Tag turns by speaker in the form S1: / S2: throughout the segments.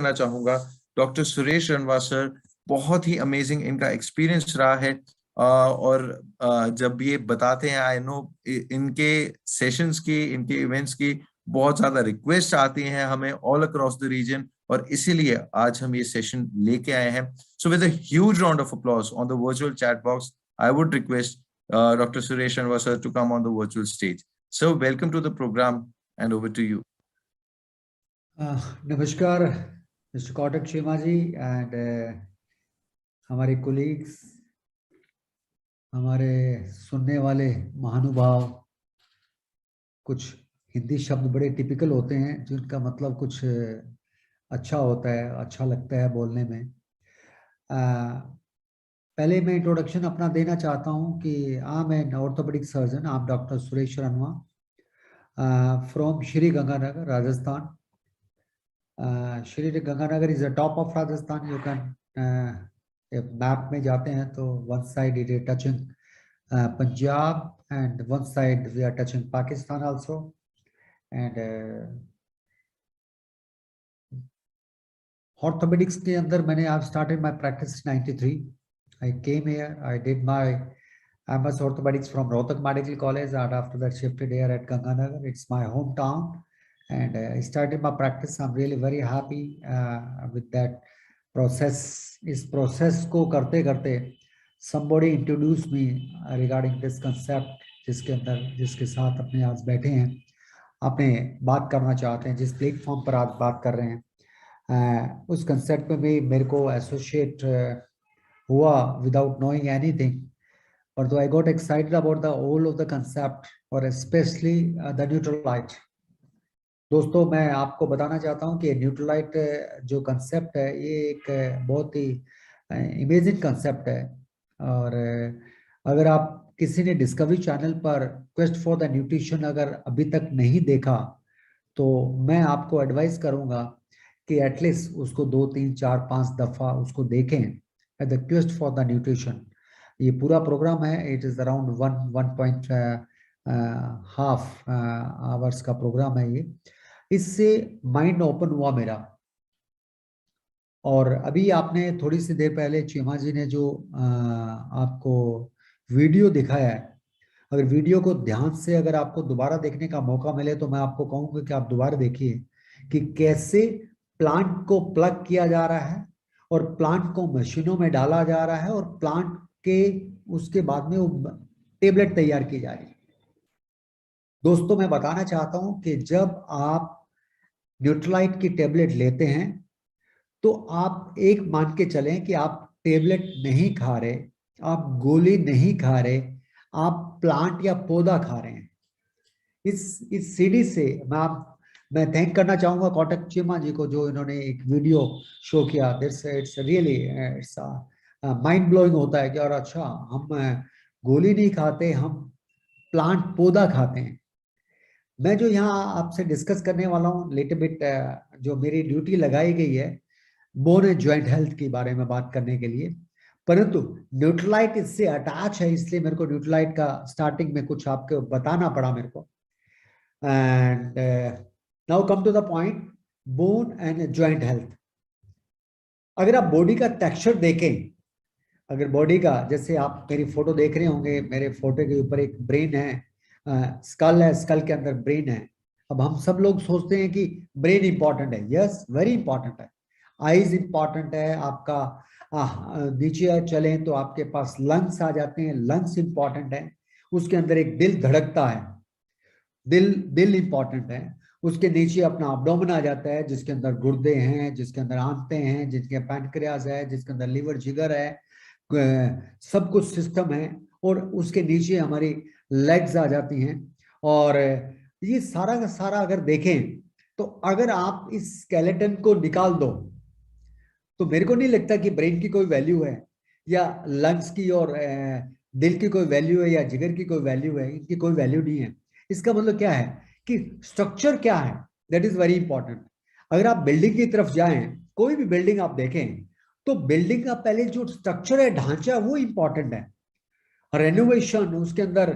S1: करना चाहूंगा doctor Suresh रनवा sir. बहुत ही अमेजिंग इनका एक्सपीरियंस रहा है। और जब ये बताते हैं, आई नो इनके सेशंस की, इनके इवेंट्स की बहुत ज्यादा रिक्वेस्ट आती हैं हमें ऑल अक्रॉस द रीजन, और इसीलिए आज हम ये सेशन लेके आए हैं। So with a huge round of applause on the virtual chat box, I would request Dr. Suresh Ranwa sir to come on the virtual stage. So welcome to the program and over to you.
S2: नमस्कार mister कौटक Cheema ji and हमारे colleagues, हमारे सुनने वाले महानुभाव। कुछ हिंदी शब्द बड़े typical होते हैं जिनका मतलब कुछ अच्छा होता है, अच्छा लगता है बोलने में। पहले मैं इंट्रोडक्शन अपना देना चाहता हूं कि I am an orthopedic surgeon. I am doctor Suresh Ranwa from Shri Ganganagar, Rajasthan. Shri Ganganagar is the top of Rajasthan. You can map में जाते हैं तो one side it is touching Punjab and one side we are touching Pakistan also. And orthopedics के अंदर मैंने I started my practice 93। I came here, I did my MS orthopedics from Rohtak Medical College, and after that shifted here at Ganganagar. It's my hometown, and I started my practice. I'm really very happy with that process. इस process को करते करते somebody introduced me regarding this concept, जिसके साथ अपने आज बैठे हैं, अपने बात करना चाहते हैं, जिस प्लेटफॉर्म पर आज बात कर रहे हैं, उस कंसेप्ट में भी मेरे को एसोसिएट हुआ without knowing anything. Although I got excited about the whole of the concept, और especially the न्यूट्रलाइट। दोस्तों, मैं आपको बताना चाहता हूं कि न्यूट्रलाइट जो कंसेप्ट है ये एक बहुत ही इमेजिंग कंसेप्ट है। और अगर आप किसी ने डिस्कवरी चैनल पर क्वेस्ट फॉर द न्यूट्रिशन अगर अभी तक नहीं देखा तो मैं आपको एडवाइस करूंगा कि एटलीस्ट उसको 2, 3, 4, 5 दफा उसको देखें, the quest for the nutrition. ये पूरा प्रोग्राम है, इट इज अराउंड 1.5 आवर्स का प्रोग्राम है ये। इससे माइंड ओपन हुआ मेरा। और अभी आपने थोड़ी सी देर पहले चीमा जी ने जो आपको वीडियो दिखाया है, अगर वीडियो को ध्यान से अगर आपको दोबारा देखने का मौका मिले तो मैं आपको कहूंगा कि आप दोबारा देखिए कि कैसे प्लांट को प्लग किया जा रहा है और प्लांट को मशीनों में डाला जा रहा है और प्लांट के उसके बाद में वो टेबलेट तैयार की जा रही है। दोस्तों, मैं बताना चाहता हूं कि जब आप न्यूट्रलाइट की टेबलेट लेते हैं तो आप एक मान के चलें कि आप टेबलेट नहीं खा रहे, आप गोली नहीं खा रहे, आप प्लांट या पौधा खा रहे हैं। इस सीडी से मैं थैंक करना चाहूंगा कौटक चीमा जी को, जो इन्होंने एक वीडियो शो किया। It's really it's mind blowing होता है कि और अच्छा, हम गोली नहीं खाते, हम प्लांट पौधा खाते हैं। मैं जो यहाँ आपसे डिस्कस करने वाला हूँ लिटिल बिट, जो मेरी ड्यूटी लगाई गई है बोन एंड जॉइंट हेल्थ के बारे में बात करने के लिए, परंतु न्यूट्रलाइट इससे अटैच है, इसलिए मेरे को न्यूट्रलाइट का स्टार्टिंग में कुछ आपको बताना पड़ा मेरे को। And now come to the point, bone and joint health. अगर आप बॉडी का टेक्सचर देखें, अगर बॉडी का, जैसे आप मेरी फोटो देख रहे होंगे, मेरे फोटो के ऊपर एक ब्रेन है, स्कल है, स्कल के अंदर ब्रेन है। अब हम सब लोग सोचते हैं कि ब्रेन इंपॉर्टेंट है। यस, वेरी इंपॉर्टेंट है। आईज इंपॉर्टेंट है, आपका नीचे चले तो आपके पास लंग्स आ जाते हैं, लंग्स इंपॉर्टेंट है। उसके अंदर एक दिल धड़कता है, दिल इंपॉर्टेंट है। उसके नीचे अपना एब्डोमेन आ जाता है, जिसके अंदर गुर्दे हैं, जिसके अंदर आंतें हैं, जिसके पैनक्रियाज है, जिसके अंदर लीवर, जिगर है, सब कुछ सिस्टम है। और उसके नीचे हमारी लेग्स आ जाती हैं। और ये सारा का सारा अगर देखें तो अगर आप इस स्केलेटन को निकाल दो तो मेरे को नहीं लगता कि ब्रेन की कोई वैल्यू है, या लंग्स की और दिल की कोई वैल्यू है, या जिगर की कोई वैल्यू है। इनकी कोई वैल्यू नहीं है। इसका मतलब क्या है कि स्ट्रक्चर क्या है, दैट इज वेरी इंपॉर्टेंट। अगर आप बिल्डिंग की तरफ जाएं, कोई भी बिल्डिंग आप देखें तो बिल्डिंग का पहले जो स्ट्रक्चर है, ढांचा, वो इंपॉर्टेंट है। रेनोवेशन, उसके अंदर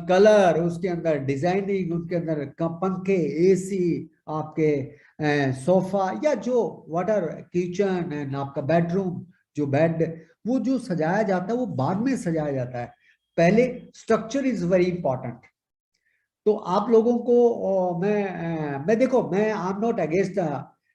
S2: कलर, उसके अंदर डिजाइनिंग, उसके अंदर पंखे, एसी, आपके सोफा या जो वाटर किचन एंड आपका बेडरूम, जो बेड, वो जो सजाया जाता है वो बाद में सजाया जाता है, पहले स्ट्रक्चर इज वेरी इंपॉर्टेंट। तो आप लोगों को मैं देखो, मैं I am not against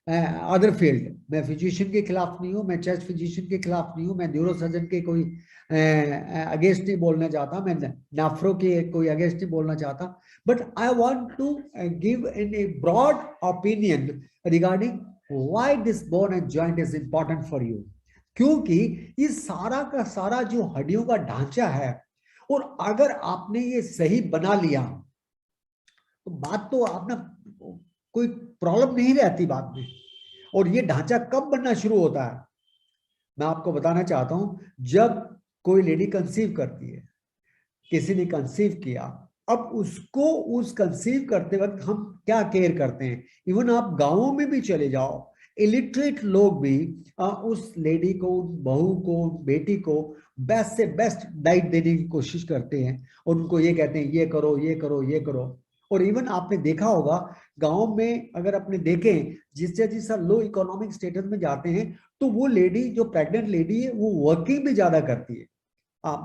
S2: other field, मैं फिजिशियन के खिलाफ नहीं हूँ, मैं चेस्ट फिजिशियन के खिलाफ नहीं हूँ, मैं न्यूरो सर्जन के कोई अगेंस्ट नहीं बोलना चाहता, मैं नाफ्रो के कोई अगेंस्ट नहीं बोलना चाहता, but I want to give in a broad opinion regarding why this bone and joint is important for you. क्योंकि ये सारा का सारा जो हड्डियों का ढांचा है, और अगर आपने ये सही बना लिया तो बात तो आप ना, कोई प्रॉब्लम नहीं रहती बाद में। और ये ढांचा कब बनना शुरू होता है, मैं आपको बताना चाहता हूं, जब कोई लेडी कंसीव करती है, किसी ने कंसीव किया, अब उसको उस कंसीव करते वक्त हम क्या केयर करते हैं, इवन आप गांवों में भी चले जाओ, इलिटरेट लोग भी उस लेडी को, उस बहू को, बेटी को बेस्ट से बेस्ट डाइट देने की कोशिश करते हैं, और उनको ये कहते हैं ये करो ये करो ये करो। और इवन आपने देखा होगा गांव में, अगर आपने देखें, जिस लो इकोनॉमिक स्टेटस में जाते हैं, तो वो लेडी, जो प्रेग्नेंट लेडी है, वो वर्किंग भी ज्यादा करती है।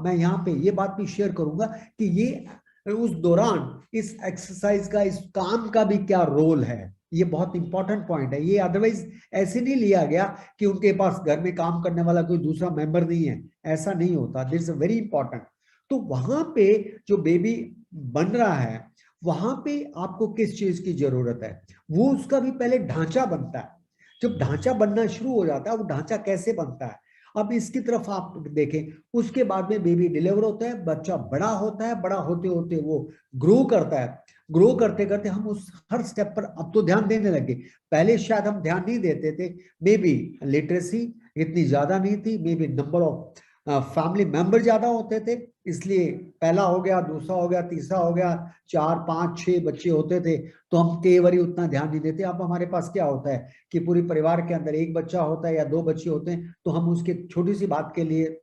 S2: मैं यहाँ पे ये बात भी शेयर करूंगा कि ये उस दौरान इस एक्सरसाइज का, इस काम का भी क्या रोल है, ये बहुत इंपॉर्टेंट पॉइंट है। ये अदरवाइज ऐसे नहीं लिया गया कि उनके पास घर में काम करने वाला कोई दूसरा मेंबर नहीं है, ऐसा नहीं होता। This is very important. तो वहां पे जो बेबी बन रहा है, वहां पे आपको किस चीज की जरूरत है, वो उसका भी पहले ढांचा बनता है। जब ढांचा बनना शुरू हो जाता है, वो ढांचा कैसे बनता है, अब इसकी तरफ आप देखें, उसके बाद में बेबी डिलीवर होता है, बच्चा बड़ा होता है, बड़ा होते होते वो ग्रो करता है, ग्रो करते करते हम उस हर स्टेप पर अब तो ध्यान देने लगे, पहले शायद हम ध्यान नहीं देते थे। मे बी लिटरेसी इतनी ज्यादा नहीं थी, may be number of family member ज्यादा होते थे, इसलिए पहला हो गया, दूसरा हो गया, तीसरा हो गया, 4 5 6 बच्चे होते थे, तो हम कई बार उतना ध्यान नहीं देते। अब हमारे पास क्या होता है कि पूरी परिवार के अंदर एक बच्चा होता है या 2 बच्चे होते हैं, तो हम उसके छोटी सी बात के लिए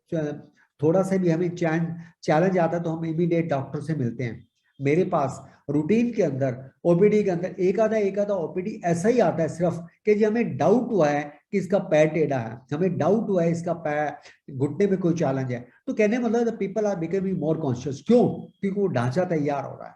S2: थोड़ा सा भी हमें चैलेंज आता है तो हम इमीडिएट डॉक्टर से मिलते हैं। मेरे पास रूटीन के अंदर, ओपीडी के अंदर एक आधा ओपीडी ऐसा ही आता है सिर्फ कि जी हमें डाउट हुआ है कि इसका पैर टेढ़ा है, हमें डाउट हुआ है इसका पैर घुटने में कोई चैलेंज है, तो कहने मतलब people are becoming more conscious. क्यों? क्योंकि वो ढांचा तैयार हो रहा है।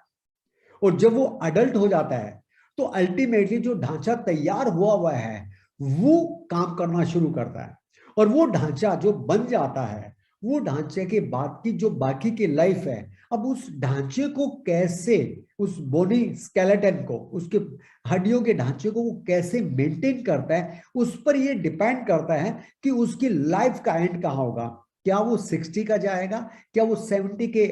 S2: और जब वो अडल्ट हो जाता है, तो अल्टीमेटली जो ढांचा तैयार हुआ है वो काम करना शुरू करता है, और वो ढांचा जो बन जाता है, वो ढांचे के बाद की जो बाकी की लाइफ है, अब उस ढांचे को कैसे, उस बोनी स्केलेटन को, उसके हड्डियों के ढांचे को वो कैसे मेंटेन करता है, उस पर ये डिपेंड करता है कि उसकी लाइफ का एंड कहाँ होगा। क्या वो 60 का जाएगा, क्या वो 70 के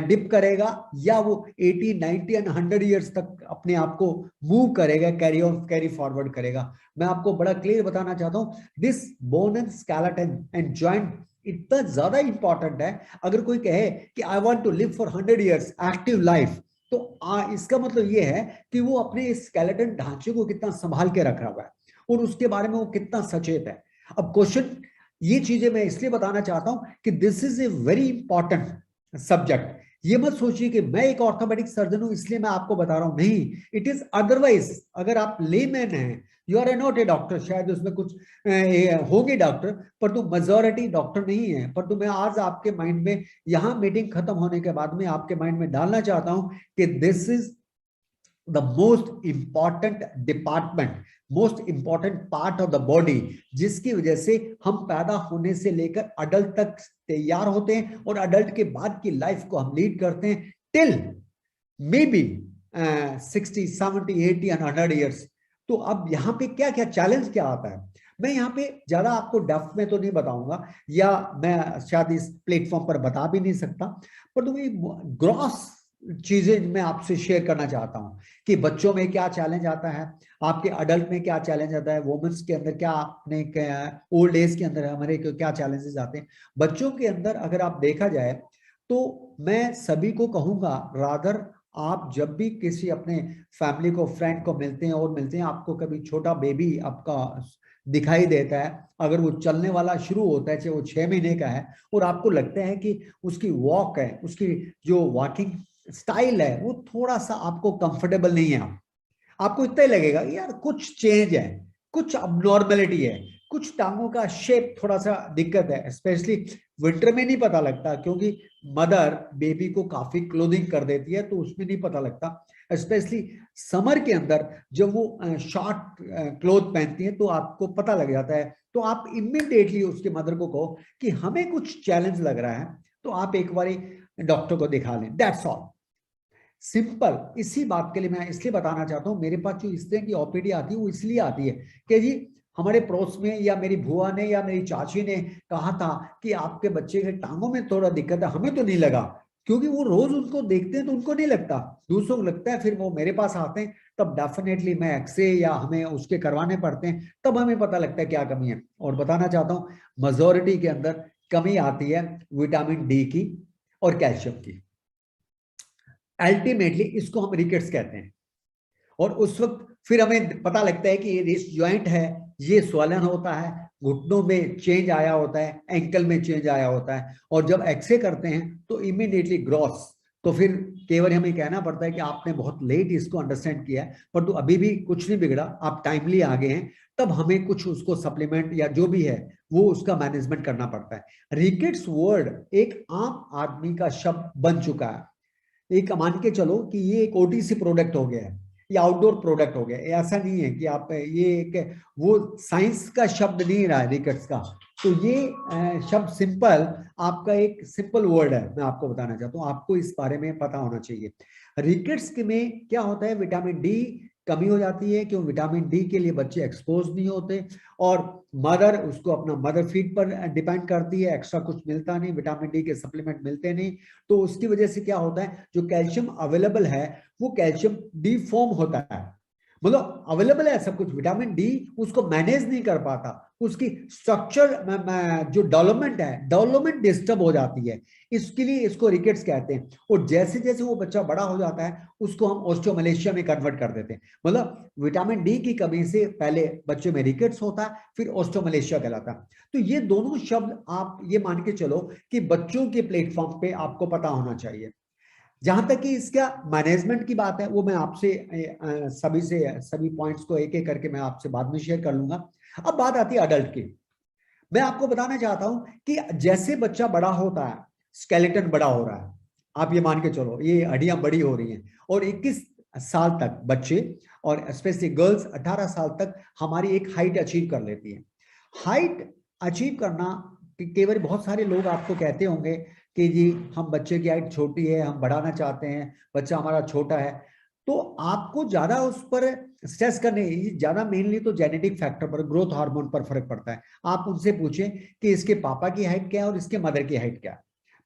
S2: डिप करेगा, या वो 80 90 एंड 100 ईयर्स तक अपने आप को मूव करेगा, कैरी ऑन कैरी फॉरवर्ड करेगा। मैं आपको बड़ा क्लियर बताना चाहता हूं, this bone and skeleton and joint इतना ज्यादा इंपॉर्टेंट है। अगर कोई कहे कि I want to live for 100 years active life, तो इसका मतलब ये है कि वो अपने इस स्केलेटन ढांचे को कितना संभाल के रखा हुआ है, और उसके बारे में वो कितना सचेत है। अब क्वेश्चन, ये चीजें मैं इसलिए बताना चाहता हूं कि this is a very important subject. ये मत सोचिए कि मैं एक ऑर्थोपेडिक सर्जन हूं इसलिए मैं आपको बता रहा हूं, नहीं, इट इज अदरवाइज। अगर आप लेमैन हैं, you are not a doctor, शायद उसमें कुछ होंगे डॉक्टर, पर तुम मेजॉरिटी डॉक्टर नहीं है। पर तो मैं आज आपके माइंड में, यहां मीटिंग खत्म होने के बाद में आपके माइंड में डालना चाहता हूं कि this is the most important department, most important part of the body, जिसकी वजह से हम पैदा होने से लेकर अडल्ट तक तैयार होते हैं, और अडल्ट के बाद की लाइफ को हम लीड करते हैं till may be 60 70 80 and 100 years. तो अब यहाँ पे क्या क्या चैलेंज क्या आता है, मैं यहाँ पे ज्यादा आपको डेप्थ में तो नहीं बताऊंगा, या मैं शायद इस प्लेटफॉर्म पर बता भी नहीं सकता, पर तुम्हें ग्रॉस चीजें मैं आपसे शेयर करना चाहता हूं कि बच्चों में क्या चैलेंज आता है, आपके अडल्ट में क्या चैलेंज आता है, वुमेन्स के अंदर क्या, अपने ओल्ड एज के अंदर हमारे क्या चैलेंजेस आते हैं। बच्चों के अंदर अगर आप देखा जाए, तो मैं सभी को कहूंगा, रादर आप जब भी किसी अपने फैमिली को, फ्रेंड को मिलते हैं, आपको कभी छोटा बेबी आपका दिखाई देता है, अगर वो चलने वाला शुरू होता है, चाहे वो 6 महीने का है, और आपको लगता है कि उसकी वॉक है, उसकी जो वॉकिंग स्टाइल है वो थोड़ा सा आपको कंफर्टेबल नहीं है, आपको इतना ही लगेगा यार कुछ चेंज है, कुछ अबनॉर्मेलिटी है, कुछ टांगों का शेप थोड़ा सा दिक्कत है। स्पेशली विंटर में नहीं पता लगता, क्योंकि मदर बेबी को काफी क्लोथिंग कर देती है, तो उसमें नहीं पता लगता। स्पेशली समर के अंदर जब वो शॉर्ट क्लोथ पहनती है तो आपको पता लग जाता है। तो आप इमीडिएटली उसके मदर को कहो कि हमें कुछ चैलेंज लग रहा है, तो आप एक बार डॉक्टर को दिखा लें, दैट्स ऑल, सिंपल। इसी बात के लिए मैं इसलिए बताना चाहता हूँ, मेरे पास जो इस तरह की ओपीडी आती है वो इसलिए आती है कि जी हमारे पड़ोस में या मेरी बुआ ने या मेरी चाची ने कहा था कि आपके बच्चे के टांगों में थोड़ा दिक्कत है, हमें तो नहीं लगा, क्योंकि वो रोज उनको देखते हैं तो उनको नहीं लगता, दूसरों को लगता है, फिर वो मेरे पास आते हैं, तब डेफिनेटली मैं एक्सरे या हमें उसके करवाने पड़ते हैं, तब हमें पता लगता है क्या कमी है। और बताना चाहता हूँ मेजोरिटी के अंदर कमी आती है विटामिन डी की और कैल्शियम की। अल्टीमेटली इसको हम रिकेट्स कहते हैं। और उस वक्त फिर हमें पता लगता है कि ये रिस्ट ज्वाइंट है, ये स्वलन होता है, घुटनों में चेंज आया होता है, एंकल में चेंज आया होता है, और जब एक्सरे करते हैं तो इमीडिएटली ग्रॉस। तो फिर केवल हमें कहना पड़ता है कि आपने बहुत लेट इसको अंडरस्टैंड किया है, पर तो अभी भी कुछ नहीं बिगड़ा, आप टाइमली आगे हैं, तब हमें कुछ उसको सप्लीमेंट या जो भी है वो उसका मैनेजमेंट करना पड़ता है। रिकेट्स वर्ड एक आम आदमी का शब्द बन चुका है। एक मान के चलो कि ये एक ओटीसी प्रोडक्ट हो गया है या आउटडोर प्रोडक्ट हो गया, ऐसा नहीं है कि आप ये एक वो साइंस का शब्द नहीं रहा है रिकेट्स का। तो ये शब्द सिंपल, आपका एक सिंपल वर्ड है, मैं आपको बताना चाहता हूँ, आपको इस बारे में पता होना चाहिए। रिकेट्स में क्या होता है, विटामिन डी कमी हो जाती है, क्यों, विटामिन डी के लिए बच्चे एक्सपोज नहीं होते, और मदर उसको अपना मदर फीड पर डिपेंड करती है, एक्स्ट्रा कुछ मिलता नहीं, विटामिन डी के सप्लीमेंट मिलते नहीं, तो उसकी वजह से क्या होता है, जो कैल्शियम अवेलेबल है वो कैल्शियम डीफॉर्म होता है, मतलब अवेलेबल है सब कुछ, विटामिन डी उसको मैनेज नहीं कर पाता, उसकी स्ट्रक्चर जो डेवलपमेंट है, डेवलपमेंट डिस्टर्ब हो जाती है, इसके लिए इसको रिकेट्स कहते हैं। और जैसे जैसे वो बच्चा बड़ा हो जाता है उसको हम ऑस्टियोमलेशिया में कन्वर्ट कर देते हैं, मतलब विटामिन डी की कमी से पहले बच्चे में रिकेट्स होता है, फिर ऑस्टियोमलेशिया कहलाता है। तो ये दोनों शब्द आप ये मान के चलो कि बच्चों के प्लेटफॉर्म पे आपको पता होना चाहिए। जहां तक कि इसका मैनेजमेंट की बात है, वो मैं आपसे सभी पॉइंट्स को एक एक करके मैं आपसे बाद में शेयर कर लूंगा। अब बात आती है अडल्ट की। मैं आपको बताना चाहता हूं कि जैसे बच्चा बड़ा होता है, स्केलेटन बड़ा हो रहा है, आप ये मान के चलो ये हड्डियां बड़ी हो रही हैं, और 21 साल तक बच्चे और स्पेशली गर्ल्स 18 साल तक हमारी एक हाइट अचीव कर लेती है। हाइट अचीव करना, केवल बहुत सारे लोग आपको कहते होंगे कि जी हम बच्चे की हाइट छोटी है, हम बढ़ाना चाहते हैं, बच्चा हमारा छोटा है, तो आपको ज्यादा उस पर स्ट्रेस करने, ज्यादा मेनली तो जेनेटिक फैक्टर पर, ग्रोथ हार्मोन पर फर्क पड़ता है। आप उनसे पूछें कि इसके पापा की हाइट क्या है और इसके मदर की हाइट क्या है,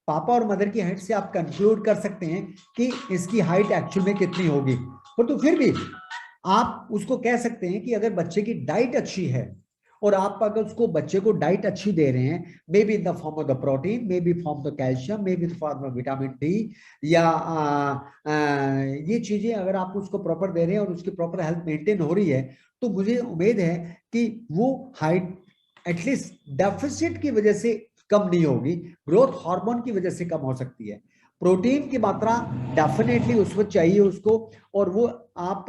S2: पापा और मदर की हाइट से आप कंक्लूड कर सकते हैं कि इसकी हाइट एक्चुअल में कितनी होगी। पर तो फिर भी आप उसको कह सकते हैं कि अगर बच्चे की डाइट अच्छी है, और आप अगर उसको बच्चे को डाइट अच्छी दे रहे हैं, may be in the form of the protein, may be form of the calcium, may be form of vitamin D, या ये चीजें अगर आप उसको प्रॉपर दे रहे हैं और उसकी प्रॉपर हेल्थ मेंटेन हो रही है, तो मुझे उम्मीद है कि वो हाइट एटलीस्ट डेफिसिट की वजह से कम नहीं होगी, ग्रोथ हार्मोन की वजह से कम हो सकती है। प्रोटीन की मात्रा डेफिनेटली उसको चाहिए उसको, और वो आप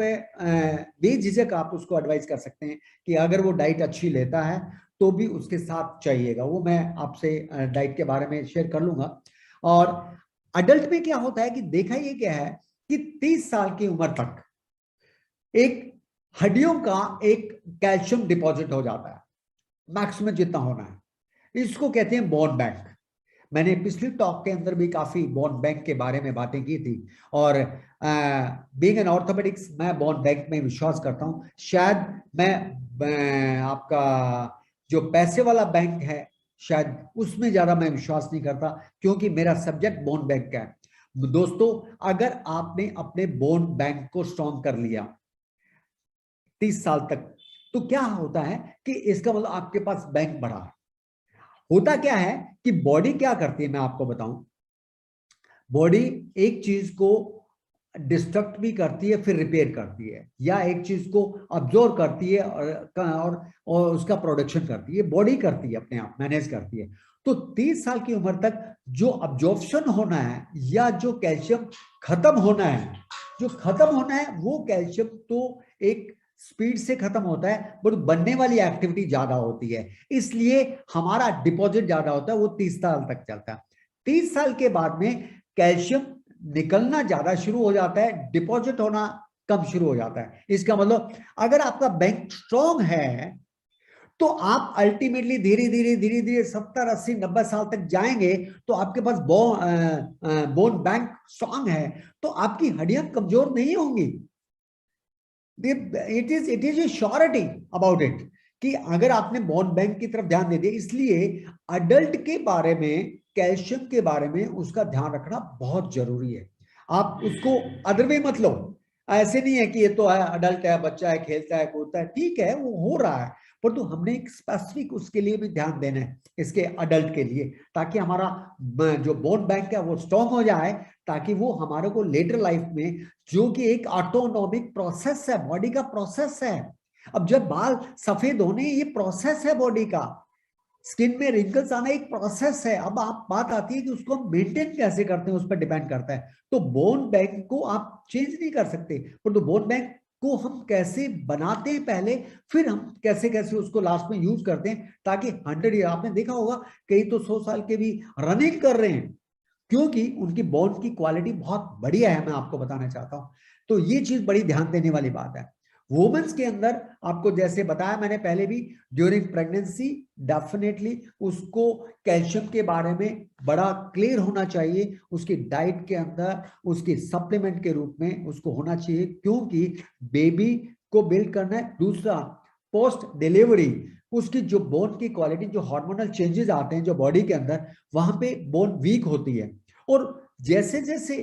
S2: बेझिझक आप उसको एडवाइस कर सकते हैं कि अगर वो डाइट अच्छी लेता है तो भी उसके साथ चाहिएगा, वो मैं आपसे डाइट के बारे में शेयर कर लूंगा। और अडल्ट में क्या होता है कि देखा ये क्या है कि 30 साल की उम्र तक एक हड्डियों का एक कैल्शियम डिपॉजिट हो जाता है, मैक्सिमम जितना होना है, इसको कहते हैं बोन बैंक। मैंने पिछली टॉक के अंदर भी काफी बोन बैंक के बारे में बातें की थी, और बीइंग एन ऑर्थोपेडिक्स मैं बोन बैंक में विश्वास करता हूं। शायद मैं आपका जो पैसे वाला बैंक है शायद उसमें ज्यादा मैं विश्वास नहीं करता, क्योंकि मेरा सब्जेक्ट बोन बैंक का है। दोस्तों, अगर आपने अपने बोन बैंक को स्ट्रॉन्ग कर लिया 30 साल तक, तो क्या होता है कि इसका मतलब आपके पास बैंक बढ़ा है। होता क्या है कि बॉडी क्या करती है, मैं आपको बताऊं, बॉडी एक चीज को डिस्ट्रक्ट भी करती है फिर रिपेयर करती है, या एक चीज को अब्जॉर्व करती है और उसका प्रोडक्शन करती है, बॉडी करती है, अपने आप मैनेज करती है। तो 30 साल की उम्र तक जो अब्जॉर्प्शन होना है या जो कैल्शियम खत्म होना है, जो खत्म होना है वो कैल्शियम तो एक स्पीड से खत्म होता है, बट बनने वाली एक्टिविटी ज्यादा होती है, इसलिए हमारा डिपॉजिट ज्यादा होता है, वो 30 साल तक चलता है। 30 साल के बाद में कैल्शियम निकलना ज्यादा शुरू हो जाता है, डिपॉजिट होना कम शुरू हो जाता है। इसका मतलब अगर आपका बैंक स्ट्रॉन्ग है तो आप अल्टीमेटली धीरे धीरे धीरे धीरे 70, 80, 90 साल तक जाएंगे, तो आपके पास बोन बैंक स्ट्रॉन्ग है, तो आपकी हड्डियां कमजोर नहीं होंगी। It is a surety about it कि अगर आपने बोन बैंक की तरफ ध्यान दे दिया। इसलिए अडल्ट के बारे में, कैल्शियम के बारे में उसका ध्यान रखना बहुत जरूरी है। आप उसको अदर वे मत लो, ऐसे नहीं है कि ये तो है, अडल्ट है, बच्चा है, खेलता है, कूदता है, ठीक है, वो हो रहा है, पर तो हमने एक स्पेसिफिक उसके लिए भी ध्यान देना है, इसके अडल्ट के लिए, ताकि हमारा जो बोन बैंक है वो स्ट्रॉन्ग हो जाए, ताकि वो हमारे को लेटर लाइफ में, जो कि एक ऑटोनॉमिक प्रोसेस है, बॉडी का प्रोसेस है। अब जब बाल सफेद होने, ये प्रोसेस है बॉडी का, स्किन में रिंकल्स आना एक प्रोसेस है। अब आप बात आती है कि उसको हम मेंटेन कैसे करते हैं, उस पर डिपेंड करता है। तो बोन बैंक को आप चेंज नहीं कर सकते, पर तो बोन बैंक को हम कैसे बनाते हैं पहले, फिर हम कैसे कैसे उसको लास्ट में यूज करते हैं, ताकि 100 ईयर, आपने देखा होगा कई तो 100 साल के भी रनिंग कर रहे हैं, क्योंकि उनकी बोन की क्वालिटी बहुत बढ़िया है, मैं आपको बताना चाहता हूं। तो ये चीज बड़ी ध्यान देने वाली बात है। वुमेन्स के अंदर आपको जैसे बताया मैंने पहले भी, ड्यूरिंग प्रेगनेंसी डेफिनेटली उसको कैल्शियम के बारे में बड़ा क्लियर होना चाहिए, उसकी डाइट के अंदर उसकी सप्लीमेंट के रूप में उसको होना चाहिए, क्योंकि बेबी को बिल्ड करना है। दूसरा, पोस्ट डिलीवरी उसकी जो बोन की क्वालिटी, जो हार्मोनल चेंजेस आते हैं जो बॉडी के अंदर, वहां पे बोन वीक होती है। और जैसे जैसे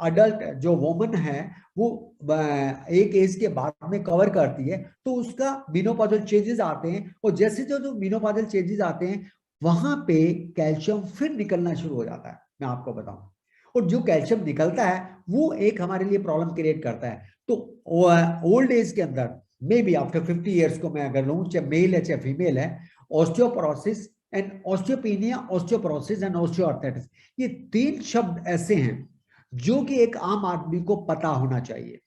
S2: अडल्ट जो वुमन है वो एक एज के बाद में कवर करती है, तो उसका मेनोपॉजल चेंजेस आते हैं, और जैसे जो मेनोपॉजल चेंजेस आते हैं, वहां पे कैल्शियम फिर निकलना शुरू हो जाता है, मैं आपको बताऊं। और जो कैल्शियम निकलता है वो एक हमारे लिए प्रॉब्लम क्रिएट करता है। तो ओल्ड एज के अंदर, मे बी आफ्टर 50 ईयर्स को मैं अगर लूं, चाहे मेल है चाहे फीमेल है, osteoporosis and osteopenia, osteoporosis and osteoarthritis, ये 3 शब्द ऐसे हैं जो कि एक आम आदमी को पता होना चाहिए।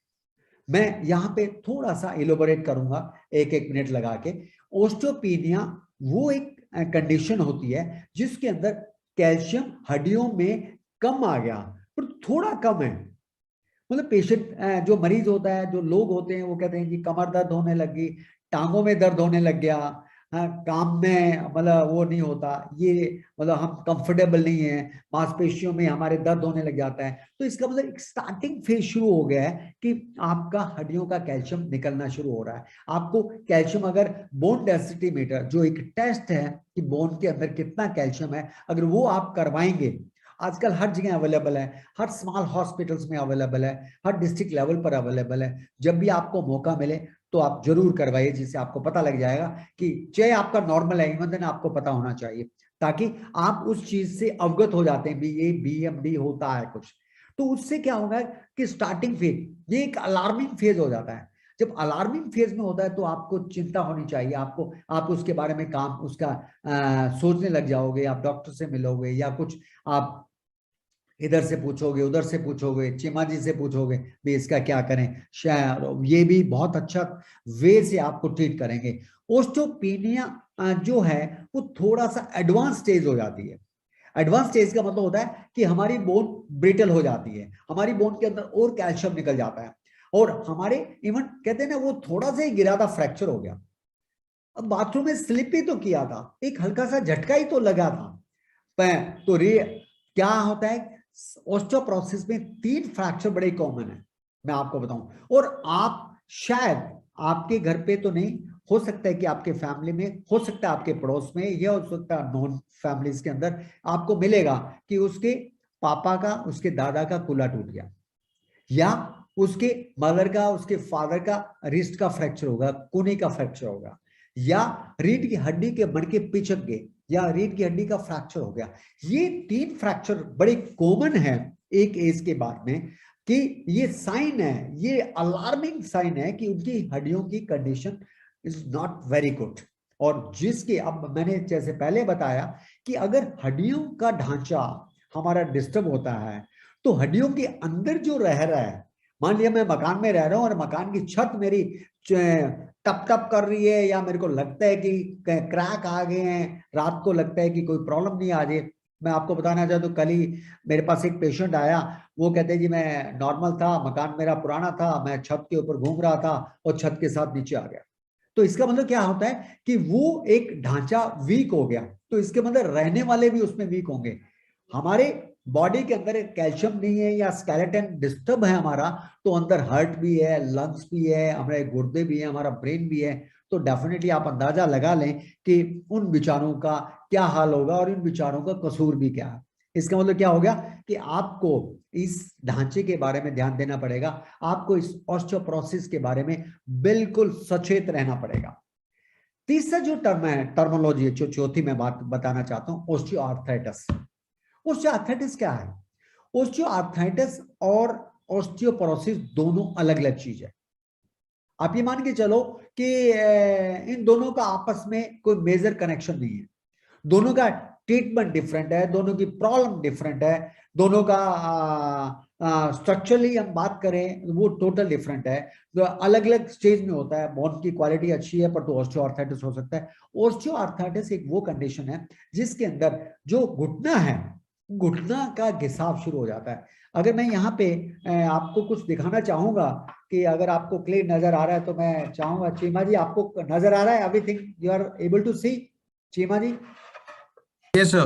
S2: मैं यहां पे थोड़ा सा इलोबोरेट करूंगा, एक एक मिनट लगा के। ऑस्टियोपेनिया वो एक कंडीशन होती है जिसके अंदर कैल्शियम हड्डियों में कम आ गया, पर थोड़ा कम है। मतलब पेशेंट जो मरीज होता है, जो लोग होते हैं, वो कहते हैं कि कमर दर्द होने लगी, टांगों में दर्द होने लग गया, काम में मतलब वो नहीं होता, ये मतलब हम कंफर्टेबल नहीं है, मांसपेशियों में हमारे दर्द होने लग जाता है। तो इसका मतलब एक स्टार्टिंग फेज शुरू हो गया है कि आपका हड्डियों का कैल्शियम निकलना शुरू हो रहा है। आपको कैल्शियम, अगर बोन डेंसिटी मीटर जो एक टेस्ट है कि बोन के अंदर कितना कैल्शियम है, अगर वो आप करवाएंगे, आजकल हर जगह अवेलेबल है, हर स्मॉल हॉस्पिटल्स में अवेलेबल है, हर डिस्ट्रिक्ट लेवल पर अवेलेबल है। जब भी आपको मौका मिले तो आप जरूर करवाइए, जिससे आपको पता लग जाएगा कि चाहे आपका नॉर्मल है, इवन देन आपको पता होना चाहिए, ताकि आप उस चीज से अवगत हो जाते हैं भी ये BMD होता है कुछ। तो उससे क्या होगा कि स्टार्टिंग फेज, ये एक अलार्मिंग फेज हो जाता है। जब अलार्मिंग फेज में होता है तो आपको चिंता होनी चाहिए, आपको आप उसके बारे में काम उसका सोचने लग जाओगे, आप डॉक्टर से मिलोगे, या कुछ आप इधर से पूछोगे, उधर से पूछोगे, चीमा जी से पूछोगे भी इसका क्या करें, शायद ये भी बहुत अच्छा वे से आपको ट्रीट करेंगे। ओस्टियोपेनिया जो है वो थोड़ा सा एडवांस स्टेज हो जाती है। एडवांस स्टेज का मतलब होता है कि हमारी बोन ब्रिटल हो जाती है, हमारी बोन के अंदर और कैल्शियम निकल जाता है, और हमारे इवन कहते हैं ना, वो थोड़ा सा ही गिरा था, फ्रैक्चर हो गया। अब बाथरूम में स्लिप ही तो किया था, एक हल्का सा झटका ही तो लगा था। तो क्या होता है, ऑस्टियोपोरोसिस में 3 फ्रैक्चर बड़े कॉमन है, मैं आपको बताऊं। और आप शायद आपके घर पे तो नहीं, हो सकता है कि आपके फैमिली में, हो सकता है आपके पड़ोस में, यह हो सकता है नॉन फैमिलीज के अंदर आपको मिलेगा कि उसके पापा का, उसके दादा का कूल्हा टूट गया, या उसके मदर का, उसके फादर का रिस्ट का फ्रैक्चर होगा, कूनी का फ्रैक्चर होगा, या रीढ़ की हड्डी के मणके पिचक गए, या रीढ़ की हड्डी का फ्रैक्चर हो गया। ये 3 फ्रैक्चर बड़े कॉमन है एक एज के बाद में, कि ये साइन है, ये अलार्मिंग साइन है कि उनकी हड्डियों की condition is not very good. और जिसके, अब मैंने जैसे पहले बताया कि अगर हड्डियों का ढांचा हमारा डिस्टर्ब होता है, तो हड्डियों के अंदर जो रह रहा है मान लिया मैं मकान में रह रहा हूँ और मकान की छत मेरी टप टप कर रही है, या मेरे को लगता है कि क्रैक आ गए हैं, रात को लगता है कि कोई प्रॉब्लम नहीं आ जाए। मैं आपको बताना चाहता हूँ, कल ही मेरे पास एक पेशेंट आया, वो कहते हैं जी मैं नॉर्मल था, मकान मेरा पुराना था, मैं छत के ऊपर घूम रहा था और छत के साथ नीचे आ गया। तो इसका मतलब क्या होता है कि वो एक ढांचा वीक हो गया, तो इसके मतलब रहने वाले भी उसमें वीक होंगे। हमारे बॉडी के अंदर कैल्शियम नहीं है या स्केलेटन डिस्टर्ब है हमारा, तो अंदर हार्ट भी है, लंग्स भी है, हमारे गुर्दे भी है, हमारा ब्रेन भी है। तो डेफिनेटली आप अंदाजा लगा लें कि उन विचारों का क्या हाल होगा और इन विचारों का कसूर भी क्या है। इसका मतलब क्या हो गया कि आपको इस ढांचे के बारे में ध्यान देना पड़ेगा, आपको इस ऑस्टियोपोरोसिस के बारे में बिल्कुल सचेत रहना पड़ेगा। तीसरा जो टर्म है, टर्मोलॉजी है, जो चौथी मैं बात बताना चाहता हूं, ऑस्टियोआर्थराइटिस। ऑस्टियोआर्थराइटिस क्या है? ऑस्टियोआर्थराइटिस और ऑस्टियोपोरोसिस दोनों अलग अलग चीज है। आप ये मान के चलो कि इन दोनों का आपस में कोई मेजर कनेक्शन नहीं है, दोनों का ट्रीटमेंट डिफरेंट है, दोनों की प्रॉब्लम डिफरेंट है, दोनों का स्ट्रक्चरली हम बात करें वो टोटल डिफरेंट है, तो अलग अलग स्टेज में होता है। बोन की क्वालिटी अच्छी है पर तो ऑस्टियोआर्थराइटिस हो सकता है। ऑस्टियोआर्थराइटिस एक वो कंडीशन है जिसके अंदर जो घुटना है, घुटना का घिसाव शुरू हो जाता है। अगर मैं यहाँ पे आपको कुछ दिखाना चाहूंगा कि अगर आपको क्लियर नजर आ रहा है तो मैं चाहूंगा, चीमा जी आपको नजर आ रहा है? Everything you are able to see, Cheema ji?
S1: Yes, sir.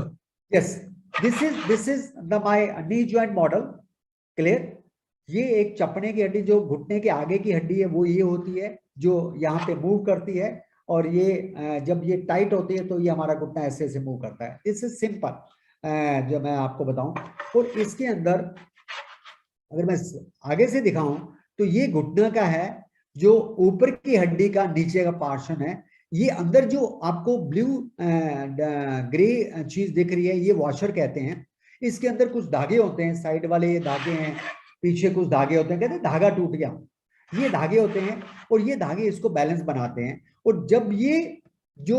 S2: Yes, this is the my knee joint model. Clear? ये एक चपने की हड्डी, जो घुटने के आगे की हड्डी है, वो ये होती है जो यहाँ पे मूव करती है, और ये जब ये टाइट होती है तो ये हमारा घुटना ऐसे ऐसे मूव करता है। दिस इज सिंपल जो मैं आपको बताऊं। और इसके अंदर अगर मैं आगे से दिखाऊं तो ये घुटना का है, जो ऊपर की हड्डी का नीचे का पोर्शन है। ये अंदर जो आपको ब्लू ग्रे चीज दिख रही है, ये वॉशर कहते हैं। इसके अंदर कुछ धागे होते हैं, साइड वाले ये धागे हैं, पीछे कुछ धागे होते हैं, कहते हैं धागा टूट गया, ये धागे होते हैं, और ये धागे इसको बैलेंस बनाते हैं। और जब ये जो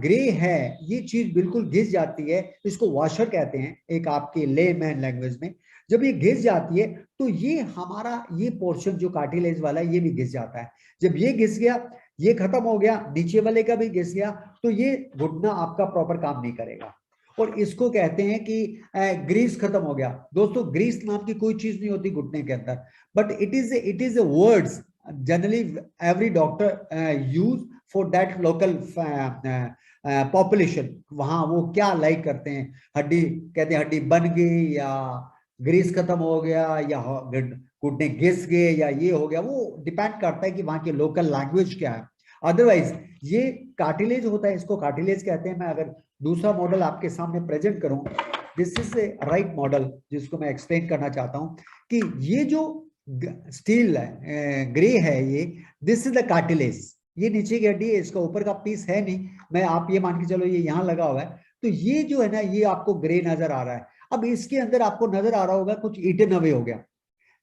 S2: ग्रे है ये चीज बिल्कुल घिस जाती है, इसको वॉशर कहते हैं एक आपके लेमैन लैंग्वेज में। जब ये घिस जाती है तो ये हमारा ये पोर्शन जो कार्टिलेज वाला है ये भी घिस जाता है। जब ये घिस गया, ये खत्म हो गया, नीचे वाले का भी घिस गया, तो ये घुटना आपका प्रॉपर काम नहीं करेगा, और इसको कहते हैं कि ग्रीस खत्म हो गया। दोस्तों ग्रीस नाम की कोई चीज नहीं होती घुटने के अंदर, but it is words generally every doctor use for that local population. वहां वो क्या लाइक करते हैं, हड्डी कहते हैं हड्डी बन गई, या ग्रीस खत्म हो गया, या घुटने घिस गए, या ये हो गया, वो डिपेंड करता है कि वहां की लोकल लैंग्वेज क्या है। अदरवाइज ये कार्टिलेज होता है, इसको कार्टिलेज कहते हैं। मैं अगर दूसरा मॉडल आपके सामने प्रेजेंट करूं, this is a right model जिसको मैं एक्सप्लेन करना चाहता हूं कि ये जो स्टील है, ग्रे है, ये दिस इज द कार्टिलेज। ये नीचे की हड्डी है, इसका ऊपर का पीस है नहीं, मैं आप ये मान के चलो ये यहाँ लगा हुआ है, तो ये जो है ना ये आपको ग्रे नजर आ रहा है। अब इसके अंदर आपको नजर आ रहा होगा कुछ ईटन अवे हो गया।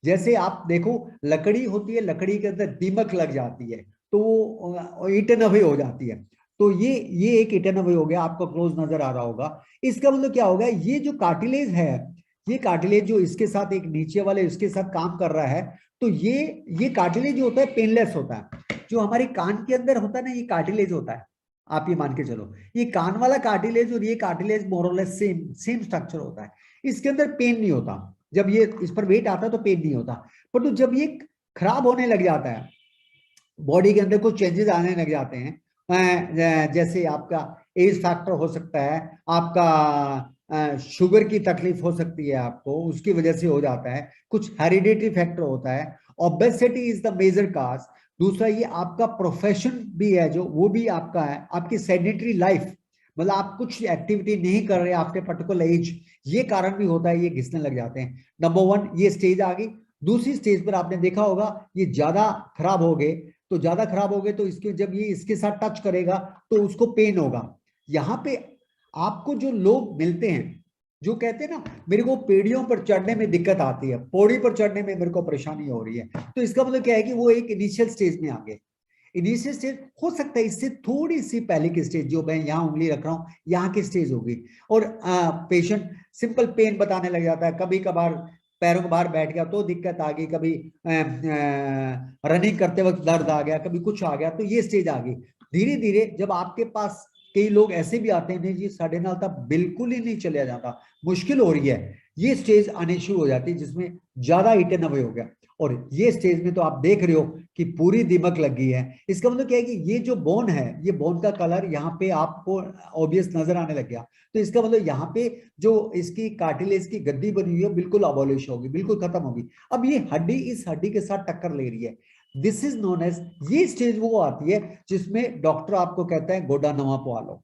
S2: जैसे आप देखो लकड़ी होती है, लकड़ी के अंदर दीमक लग जाती है तो वो ईटन अवे हो जाती है, तो ये एक ईटन अवे हो गया, आपको क्लोज नजर आ रहा होगा। इसका मतलब क्या होगा, ये जो कार्टिलेज है, ये कार्टिलेज जो इसके साथ एक नीचे वाले इसके साथ काम कर रहा है, तो ये कार्टिलेज जो होता है पेनलेस होता है। जो हमारे कान के अंदर होता है ना, ये कार्टिलेज होता है। आप ये मान के चलो ये कान वाला कार्टिलेज और ये कार्टिलेज मोरलेस सेम स्ट्रक्चर होता है। इसके अंदर पेन नहीं होता, जब ये इस पर वेट आता है तो पेन नहीं होता। पर तो जब ये खराब होने लग जाता है, बॉडी के अंदर कुछ चेंजेस आने लग जाते हैं, जैसे आपका एज फैक्टर हो सकता है, आपका शुगर की तकलीफ हो सकती है, आपको उसकी वजह से हो जाता है, कुछ हेरिडिटरी फैक्टर होता है, obesity is the major cause. दूसरा ये आपका प्रोफेशन भी है जो, वो भी आपका है, आपकी सेडेंटरी लाइफ, मतलब आप कुछ एक्टिविटी नहीं कर रहे आफ्टर पर्टिकुलर एज, ये कारण भी होता है, ये घिसने लग जाते हैं। नंबर 1 ये स्टेज आ गई। दूसरी स्टेज पर आपने देखा होगा ये ज्यादा खराब हो गए, तो ज्यादा खराब हो गए तो इसके जब ये इसके साथ टच करेगा तो उसको पेन होगा। यहाँ पे आपको जो लोग मिलते हैं जो कहते हैं ना मेरे को पेड़ियों पर चढ़ने में दिक्कत आती है, पौड़ी पर चढ़ने में मेरे को परेशानी हो रही है, तो इसका मतलब क्या है कि वो एक इनिशियल स्टेज में आ गए। इनिशियल स्टेज हो सकता है इससे थोड़ी सी पहले की स्टेज, जो मैं यहाँ उंगली रख रहा हूँ यहाँ की स्टेज होगी, और पेशेंट सिंपल पेन बताने लग जाता है, कभी कभार पैरों के बाहर बैठ गया तो दिक्कत आ गई, कभी रनिंग करते वक्त दर्द आ गया, कभी कुछ आ गया, तो ये स्टेज आ गई। धीरे धीरे जब आपके पास कई लोग ऐसे भी आते हैं, नहीं जी साढ़े नाल तक बिल्कुल ही नहीं चलिया जाता, मुश्किल हो रही है, ये स्टेज आने शुरू हो जाती है जिसमें ज्यादा ईटन अवे हो गया। और ये स्टेज में तो आप देख रहे हो कि पूरी दीमक लग गई है। इसका मतलब क्या है कि ये जो बोन है, ये बोन का कलर यहाँ पे आपको ऑब्वियस नजर आने लग गया। तो इसका मतलब यहाँ पे जो इसकी कार्टिलेज की गद्दी बनी हुई है बिल्कुल अबॉलिश होगी, बिल्कुल खत्म होगी। अब ये हड्डी इस हड्डी के साथ टक्कर ले रही है, दिस इज नोन एज, ये स्टेज वो आती है जिसमें डॉक्टर आपको कहता है गोडा नवा पवा लो,